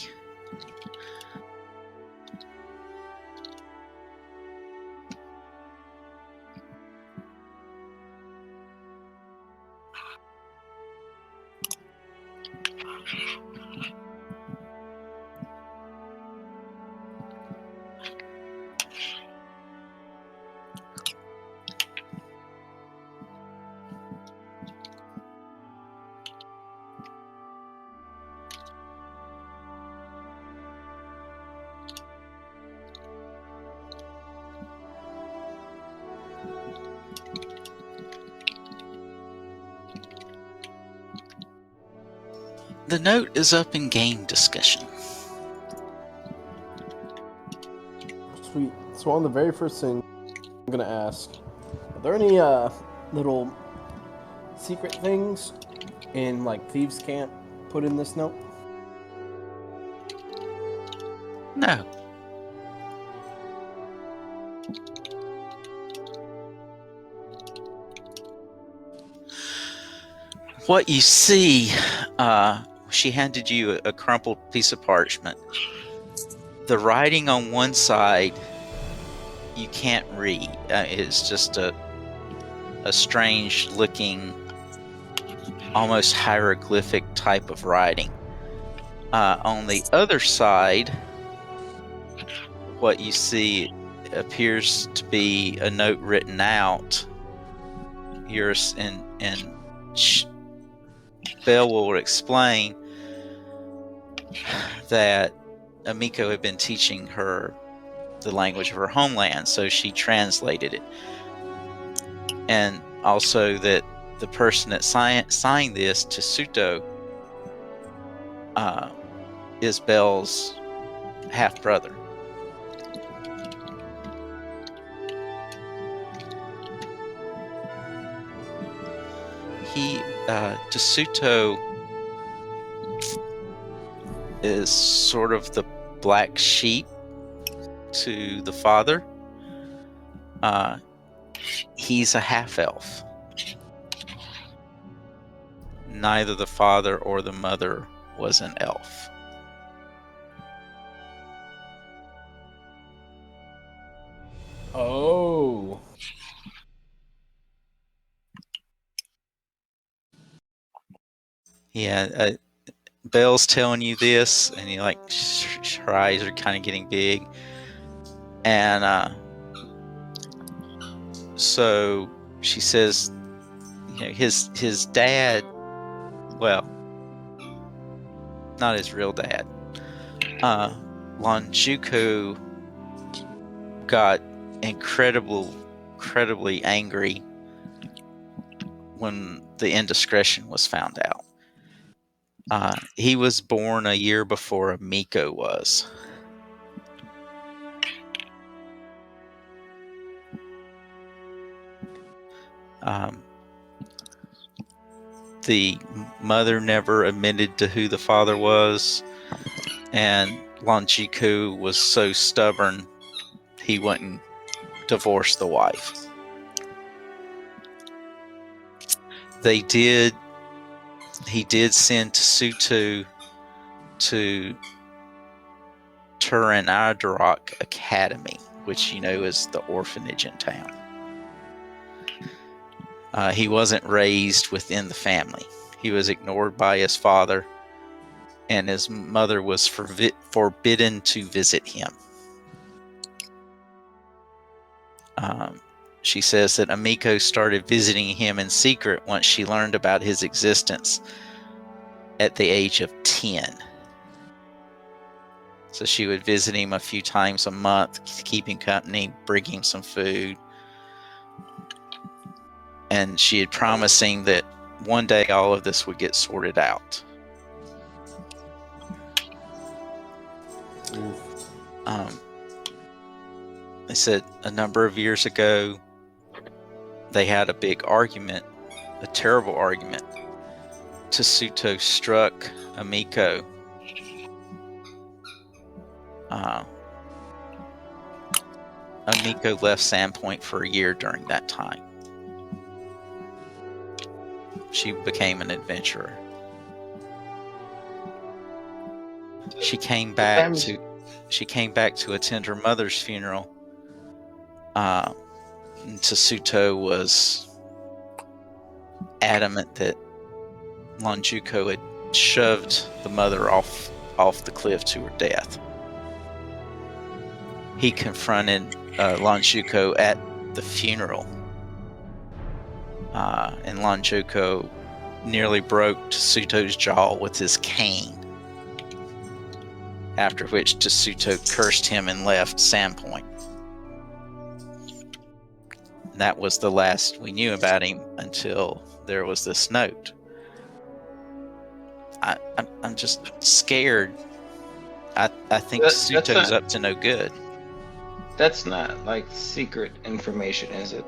A: The note is up in game discussion.
B: Sweet. So one of the very first things I'm gonna ask, are there any little secret things in like thieves can't put in this note?
A: No. What you see, she handed you a crumpled piece of parchment. The writing on one side you can't read. It's just a strange looking, almost hieroglyphic type of writing. On the other side, what you see appears to be a note written out. Yours and Belle will explain that Amiko had been teaching her the language of her homeland, so she translated it. And also that the person that signed this, Tsuto, is Belle's half-brother. Tsuto is sort of the black sheep to the father. He's a half-elf. Neither the father or the mother was an elf.
B: Oh.
A: Yeah, Belle's telling you this, and you like her eyes are kind of getting big, and so she says, his dad, well, not his real dad, Lonjuku got incredibly angry when the indiscretion was found out. He was born a year before Miko was. The mother never admitted to who the father was, and Lonjiku was so stubborn he wouldn't divorce the wife. He did send Tsuto to Turin Ardarok Academy, which is the orphanage in town. He wasn't raised within the family. He was ignored by his father, and his mother was forbidden to visit him. She says that Amiko started visiting him in secret once she learned about his existence at the age of 10. So she would visit him a few times a month, keep him company, bring him some food. And she had promising that one day all of this would get sorted out. They said a number of years ago, they had a big argument, a terrible argument. Tsuto struck Amiko. Amiko left Sandpoint for a year during that time. She became an adventurer. She came back to attend her mother's funeral. Tsuto was adamant that Lonjuko had shoved the mother off the cliff to her death. He confronted Lonjuko at the funeral, and Lonjuko nearly broke Tsuto's jaw with his cane. After which Tsuto cursed him and left Sandpoint. That was the last we knew about him until there was this note. I'm just scared. I think Tsuto's up to no good.
F: That's not like secret information, is it?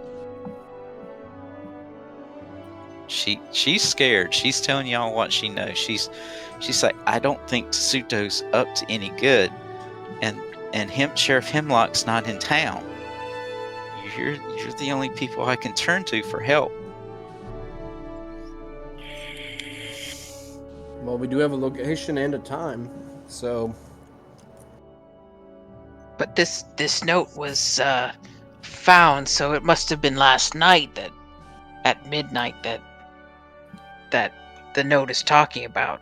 A: She's scared. She's telling y'all what she knows. She's like, I don't think Tsuto's up to any good, and Sheriff Hemlock's not in town. You're the only people I can turn to for help.
B: Well, we do have a location and a time, so.
E: But this note was found, so it must have been last night at midnight that the note is talking about.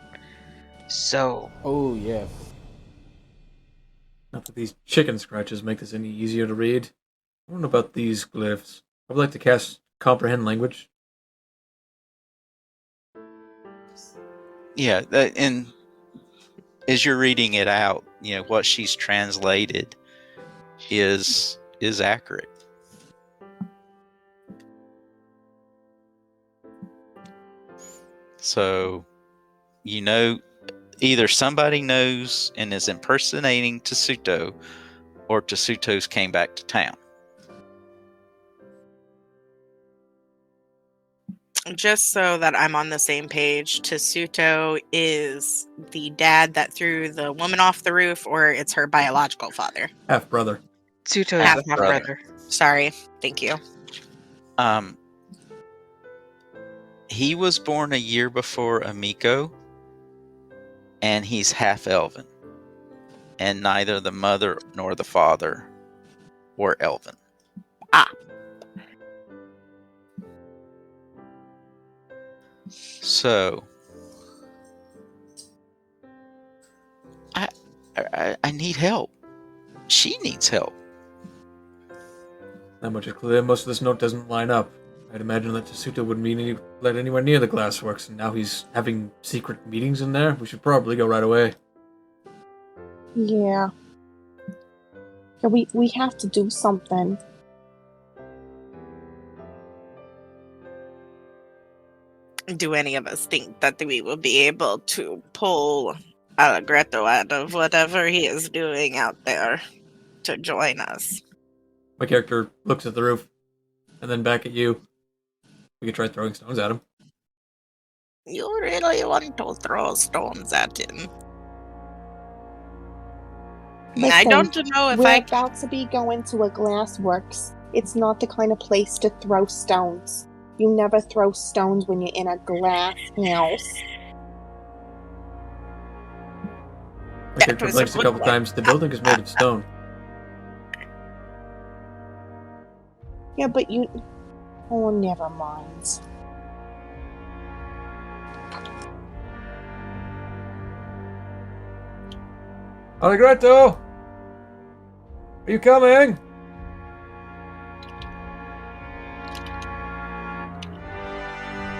E: So.
B: Oh yeah.
D: Not that these chicken scratches make this any easier to read. I don't know about these glyphs. I would like to cast Comprehend Language.
A: Yeah, and as you're reading it out, what she's translated is accurate. So, either somebody knows and is impersonating Tsuto, or Tsuto's came back to town.
G: Just so that I'm on the same page, Tsuto is the dad that threw the woman off the roof, or it's her biological father?
D: Half brother.
E: Tsuto is
G: Half
E: half brother.
G: Sorry. Thank you.
A: He was born a year before Amiko, and he's half elven. And neither the mother nor the father were elven. So, I need help. She needs help.
D: That much is clear. Most of this note doesn't line up. I'd imagine that Tsuto wouldn't be let anywhere near the glassworks, and now he's having secret meetings in there. We should probably go right away.
C: Yeah. Yeah, we have to do something.
G: do any of us think that we will be able to pull Allegretto out of whatever he is doing out there to join us?
D: My character looks at the roof and then back at you. We could try throwing stones at him.
G: You really want to throw stones at him? I
C: Listen,
G: don't know if
C: we're
G: I
C: about to be going to a glassworks. It's not the kind of place to throw stones. You never throw stones when you're in a glass house.
D: My character
G: was
D: blinks a
G: good
D: couple
G: one.
D: times. The building is made of stone.
C: Yeah, but you... Oh, never mind.
D: Allegretto! Are you coming?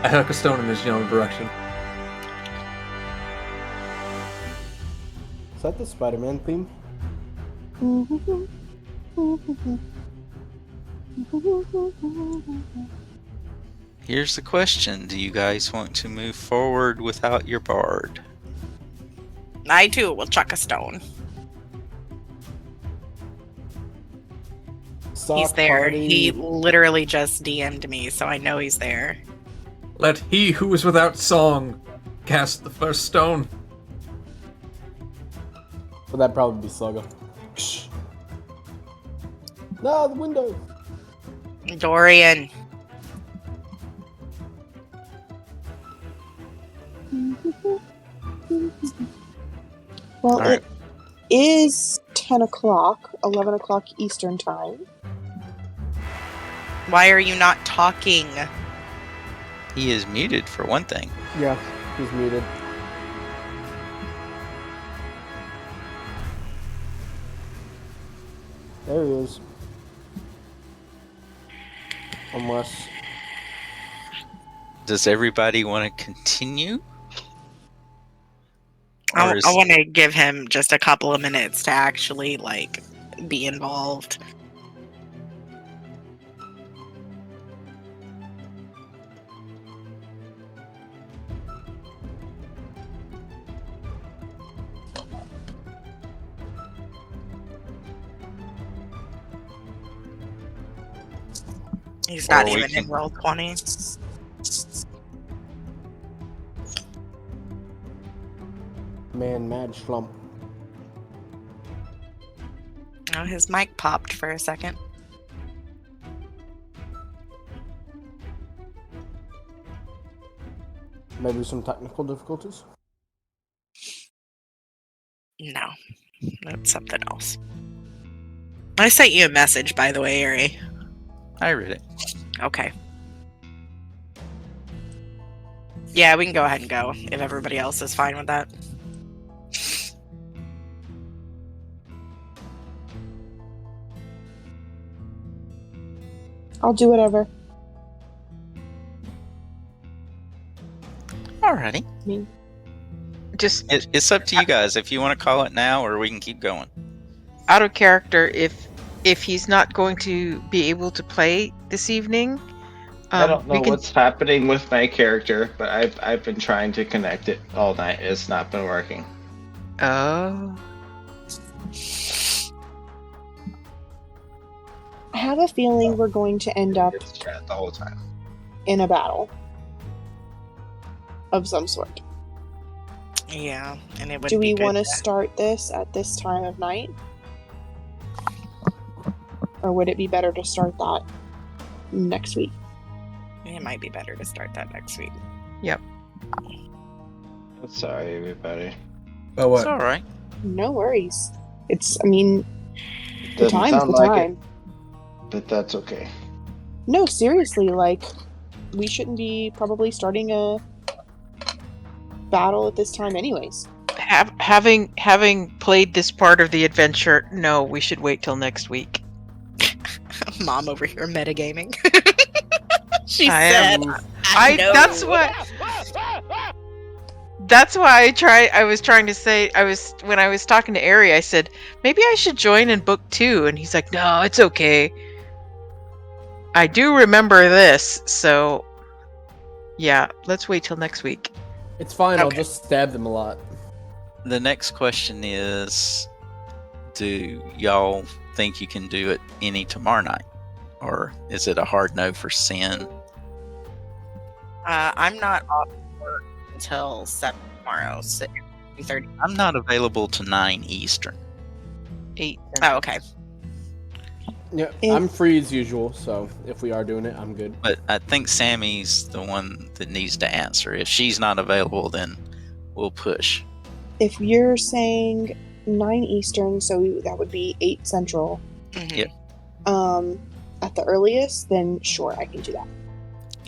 D: I huck a stone in his general direction.
B: Is that the Spider-Man theme?
A: Here's the question. Do you guys want to move forward without your bard?
G: I too will chuck a stone. He's
B: Sock
G: there.
B: party.
G: He literally just DM'd me, so I know he's there.
D: Let he who is without song cast the first stone.
B: Well, that'd probably be Sluggo. Shh. No, the window.
G: Dorian.
C: Well,
A: All right.
C: it is 10 o'clock, 11 o'clock Eastern time.
G: Why are you not talking?
A: He is muted for one thing.
B: Yeah, he's muted. There he is. Unless...
A: Does everybody want to continue?
G: I
A: Or is-
G: want to give him just a couple of minutes to actually, like, be involved. He's not
A: Or we
G: even in
A: can-
G: roll 20.
B: Man, mad schlump.
G: Oh, his mic popped for a second.
B: Maybe some technical difficulties?
G: No, that's something else. I sent you a message, by the way, Airee.
A: I read it.
G: Okay. Yeah, we can go ahead and go if everybody else is fine with that.
C: I'll do whatever.
A: Alrighty.
E: Just
A: It's up to you guys if you want to call it now or we can keep going.
E: out of character, if he's not going to be able to play this evening,
F: I don't know
E: we can.
F: what's happening with my character, but I've been trying to connect it all night. It's not been working.
E: Oh,
C: I have a feeling we're going to end up
F: It's chat the whole time.
C: in a battle of some sort.
G: Yeah, and it would
C: Do
G: be
C: we
G: good
C: want to start this at this time of night? Or would it be better to start that next week?
G: It might be better to start that next week.
F: Sorry, everybody.
D: Oh,
A: It's alright.
C: No worries. It's, I mean, the
F: Doesn't
C: time's
F: sound
C: the
F: like
C: time.
F: it, but that's okay.
C: No, seriously, like, we shouldn't be probably starting a battle at this time anyways.
E: having played this part of the adventure, no, we should wait till next week.
G: Mom over here metagaming. She
E: I
G: said,
E: am-
G: I know.
E: That's why I was trying to say, when I was talking to Airee, I said, maybe I should join in book 2. And he's like, no, it's okay. I do remember this, so Yeah, let's wait till next week.
B: It's fine. I'll
G: Okay.
B: just stab them a lot.
A: The next question is, do y'all think you can do it any tomorrow night? Or is it a hard no for Sin?
G: I'm not off work until 7 tomorrow, so 3:30.
A: I'm not available to 9 Eastern.
E: 8.
G: Oh, okay.
B: Yeah,
C: If-
B: I'm free as usual, so if we are doing it, I'm good.
A: But I think Sammy's the one that needs to answer. If she's not available, then we'll push.
C: If you're saying 9 Eastern, so that would be 8 Central,
G: Mhm.
A: Yep.
C: at the earliest, then sure, I can do that.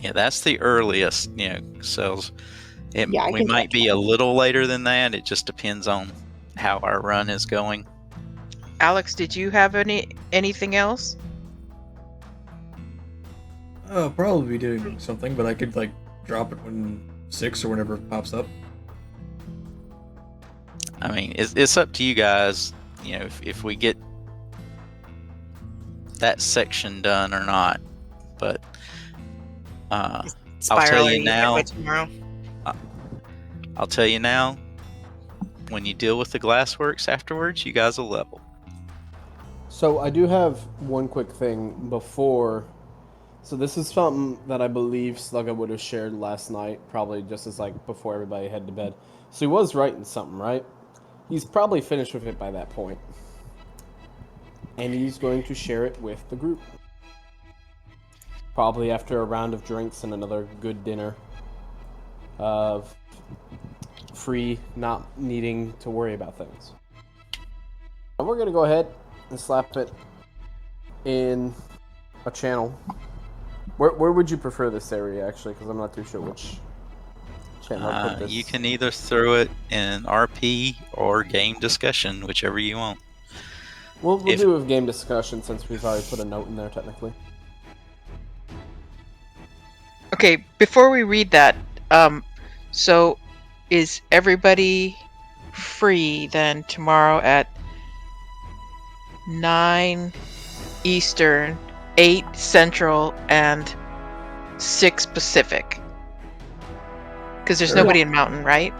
A: Yeah, that's the earliest, so
C: Yeah, I
A: we
C: can do
A: might
C: that
A: be a little later than that. It just depends on how our run is going.
E: Alex, did you have anything else?
D: I'll probably be doing something, but I could drop it when 6 or whenever it pops up.
A: I mean, it's up to you guys, if we get that section done or not. But I'll tell you
G: Spiraling
A: now.
G: liquid tomorrow.
A: I'll tell you now. When you deal with the glassworks afterwards, you guys will level.
B: So I do have one quick thing before. So this is something that I believe Slugga would have shared last night, probably just as before everybody headed to bed. So he was writing something, right? He's probably finished with it by that point. And he's going to share it with the group. Probably after a round of drinks and another good dinner of free, not needing to worry about things. And we're going to go ahead and slap it in a channel. Where would you prefer this area, actually? Because I'm not too sure which channel I put this.
A: You can either throw it in RP or game discussion, whichever you want.
B: We'll do a game discussion since we've already put a note in there, technically.
E: Okay, before we read that, so is everybody free then tomorrow at 9 Eastern, 8 Central, and 6 Pacific? Because there's nobody in Mountain, right?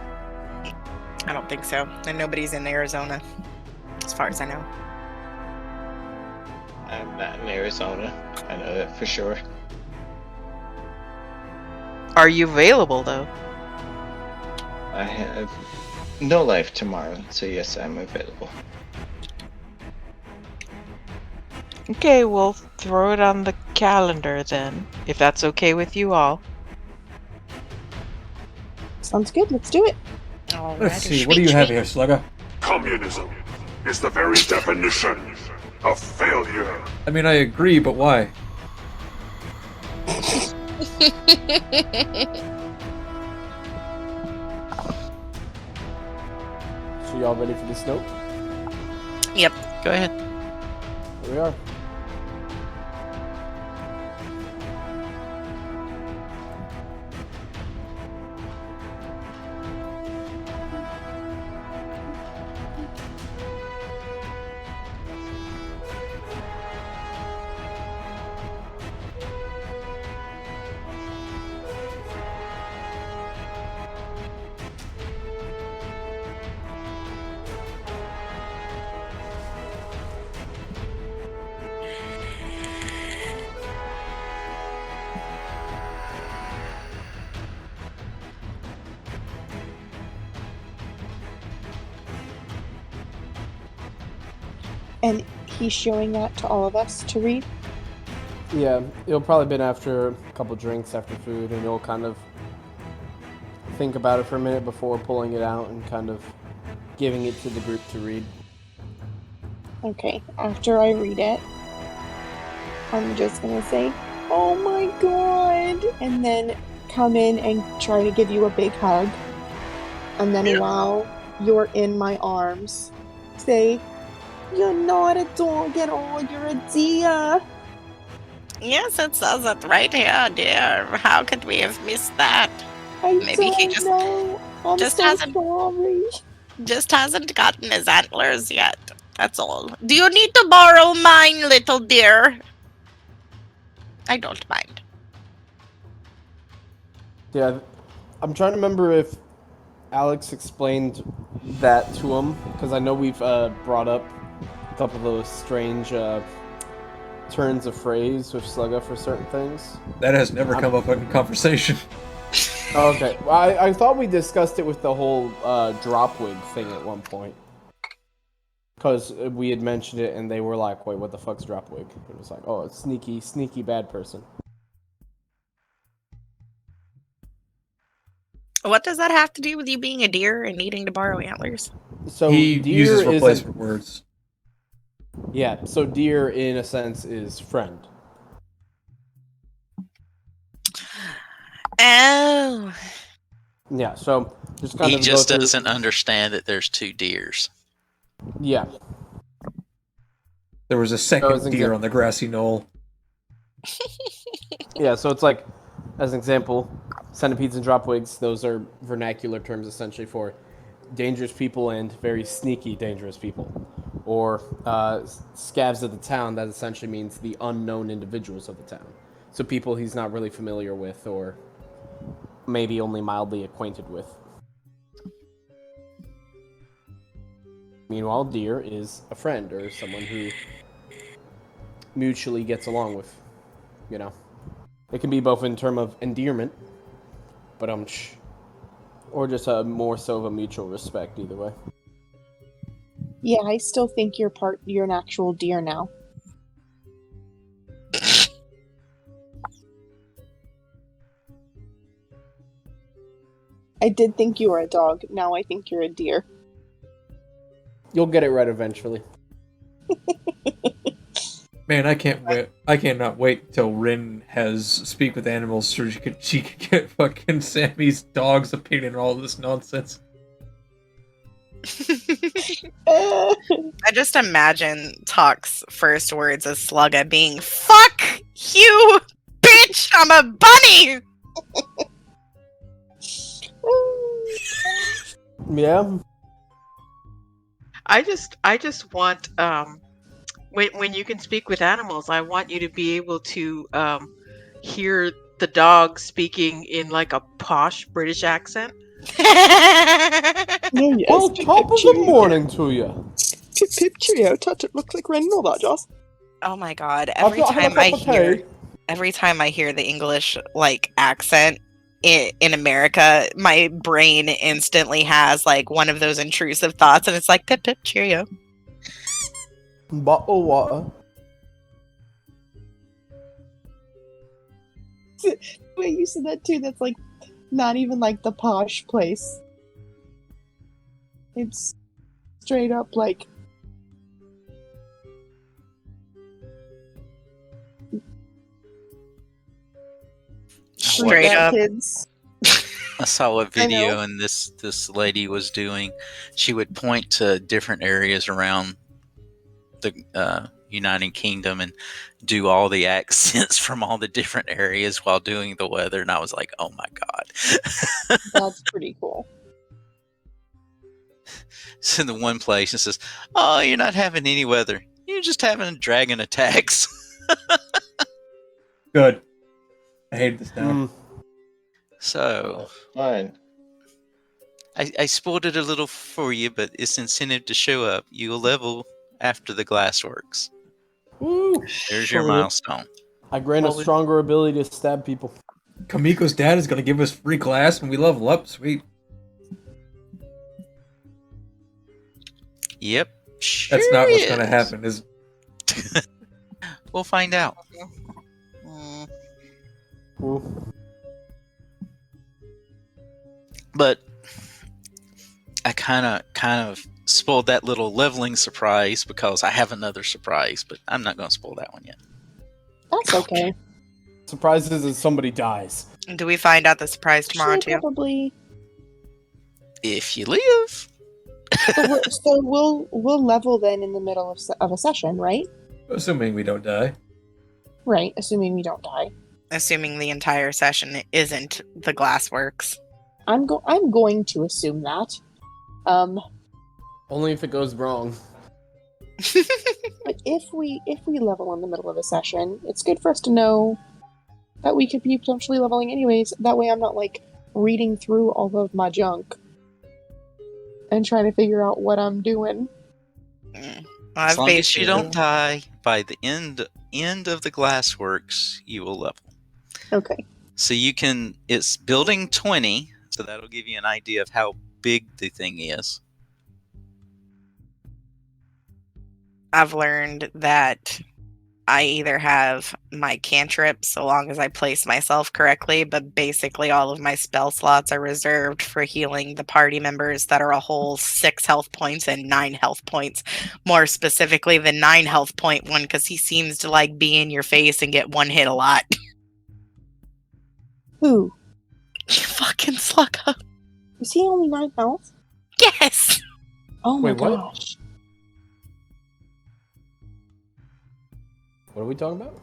G: I don't think so. And nobody's in Arizona, as far as I know.
F: I'm not in Arizona. I know that for sure.
E: Are you available though?
F: I have no life tomorrow, so yes, I'm available.
E: Okay, we'll throw it on the calendar then, if that's okay with you all.
C: Sounds good. Let's do it.
D: Let's see, what do you have here, Slugga?
L: Communism is the very definition of failure.
D: I mean, I agree, but why?
B: So y'all ready for this note?
G: Yep.
A: Go ahead.
B: Here we are.
C: And he's showing that to all of us to read.
B: Yeah, it'll probably been after a couple drinks, after food, and you'll kind of think about it for a minute before pulling it out and kind of giving it to the group to read.
C: Okay, after I read it, I'm just gonna say, "Oh my god!" and then come in and try to give you a big hug. And then while you're in my arms, say, "You're not a dog at all, you're a deer."
G: Yes, it says it right here, dear. How could we have missed that?
C: Maybe
G: he just
C: know. I'm
G: just
C: so
G: hasn't-
C: sorry.
G: just hasn't gotten his antlers yet. That's all. Do you need to borrow mine, little dear? I don't mind.
B: Yeah, I'm trying to remember if Alex explained that to him, because I know we've brought up a couple of those strange turns of phrase with Slugga for certain things.
D: That has never come up in conversation.
B: Okay, well, I thought we discussed it with the whole drop wig thing at one point. Because we had mentioned it and they were like, wait, what the fuck's drop wig? It was like, oh, it's sneaky bad person.
G: What does that have to do with you being a deer and needing to borrow antlers?
B: So
D: He
B: deer
D: uses
B: is
D: replacement words.
B: Yeah, so deer in a sense is friend.
G: Oh.
B: Yeah, so just kind
A: He
B: of
A: just
B: go through.
A: doesn't understand that there's two deers.
B: Yeah.
D: There was a second deer on the grassy knoll.
B: Yeah, so it's like, as an example, centipedes and dropwigs, those are vernacular terms essentially for dangerous people and very sneaky dangerous people. Or scavs of the town, that essentially means the unknown individuals of the town. So people he's not really familiar with or maybe only mildly acquainted with. Meanwhile, deer is a friend or someone who mutually gets along with, you know. It can be both in term of endearment, but or just a more so of a mutual respect either way.
C: Yeah, I still think you're an actual deer now. I did think you were a dog. Now I think you're a deer.
B: You'll get it right eventually.
D: Man, I can't wait. I cannot wait till Rin has speak with animals so she could get fucking Sammy's dog's opinion on all this nonsense.
G: I just imagine Talk's first words as Slugga being, "Fuck you, bitch! I'm a bunny!"
B: Yeah.
E: I just want when you can speak with animals, I want you to be able to hear the dog speaking in like a posh British accent.
C: No, yes.
B: Well, top of the morning to you.
C: Pip pip cheerio, touch it looks like Ren that, Joss.
G: Oh my god!
B: I've got a cup of tea.
G: Every time I hear the English like accent in America, my brain instantly has like one of those intrusive thoughts, and it's like pip pip cheerio.
B: Bottle water.
C: The way you said that too, that's like not even like the posh place. It's straight up like
G: Straight up.
C: kids.
A: I saw a video and this lady was doing. She would point to different areas around the United Kingdom and do all the accents from all the different areas while doing the weather, and I was like, "Oh my god!"
C: That's pretty cool.
A: It's in the one place and says, "Oh, you're not having any weather. You're just having dragon attacks."
D: Good. I hate this now.
A: So,
F: fine.
A: I spoiled it a little for you, but it's incentive to show up. You'll level after the glassworks.
B: Woo!
A: There's your milestone.
B: I grant a stronger ability to stab people.
D: Kamiko's dad is going to give us free glass when we level up. Sweet.
A: Yep. Sure
D: That's not what's
A: is.
D: going to happen, is
A: We'll find out. But I kind of spoiled that little leveling surprise because I have another surprise, but I'm not going to spoil that one yet.
C: That's okay.
B: Surprises is somebody dies.
G: Do we find out the surprise tomorrow too?
C: Probably.
A: If you live.
C: So we'll level then in the middle of a session, right?
D: assuming we don't die.
C: Right, assuming we don't die.
G: Assuming the entire session isn't the glassworks.
C: I'm going to assume that.
B: Only if it goes wrong.
C: But if we level in the middle of a session, it's good for us to know that we could be potentially leveling anyways. That way I'm not like reading through all of my junk and trying to figure out what I'm doing.
A: As
G: I've
A: long as you don't
G: basically
A: die by the end of the glassworks, you will level.
C: Okay.
A: So you can. It's building 20, so that'll give you an idea of how big the thing is.
G: I've learned that I either have my cantrips so long as I place myself correctly, but basically all of my spell slots are reserved for healing the party members that are a whole 6 health points and 9 health points. More specifically, the 9 health point one, because he seems to like be in your face and get one hit a lot.
C: Who?
G: Fucking Slugga.
C: Is he only 9 health?
G: Yes!
C: Oh my
B: Wait, what?
C: gosh.
B: What are we talking about?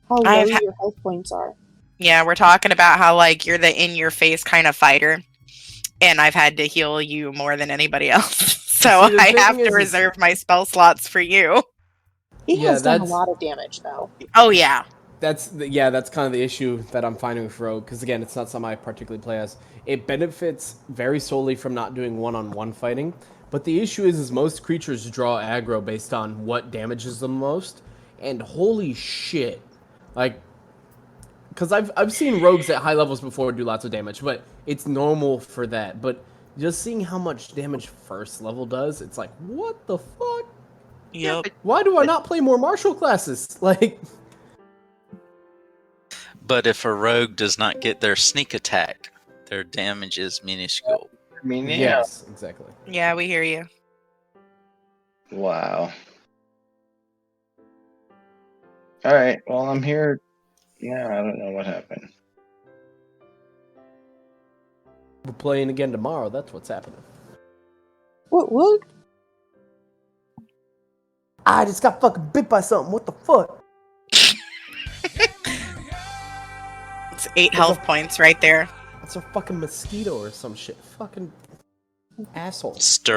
C: How low
G: I've ha-
C: your health points are.
G: Yeah, we're talking about how like you're the in-your-face kind of fighter, and I've had to heal you more than anybody else. So
B: See, the
G: I
B: thing
G: have to
B: is-
G: reserve my spell slots for you.
C: He
B: Yeah,
C: has done a
B: that's-
C: lot of damage though.
G: Oh yeah.
B: That's kind of the issue that I'm finding with Rogue, because again, it's not something I particularly play as. It benefits very solely from not doing one-on-one fighting, but the issue is most creatures draw aggro based on what damages them most, and holy shit, like, because I've seen rogues at high levels before do lots of damage, but it's normal for that. But just seeing how much damage first level does, it's like, what the fuck?
G: Yep.
B: Why do I not play more martial classes? Like.
A: But if a rogue does not get their sneak attack, their damage is minuscule.
F: I mean, yeah.
B: Yes, exactly.
G: Yeah, we hear you.
F: Wow. All right. Well, I'm here. Yeah, I don't know what happened.
B: We're playing again tomorrow. That's what's happening.
C: What?
B: I just got fucking bit by something. What the fuck?
G: It's 8 health points right there.
B: It's a fucking mosquito or some shit. Fucking asshole.
A: Stir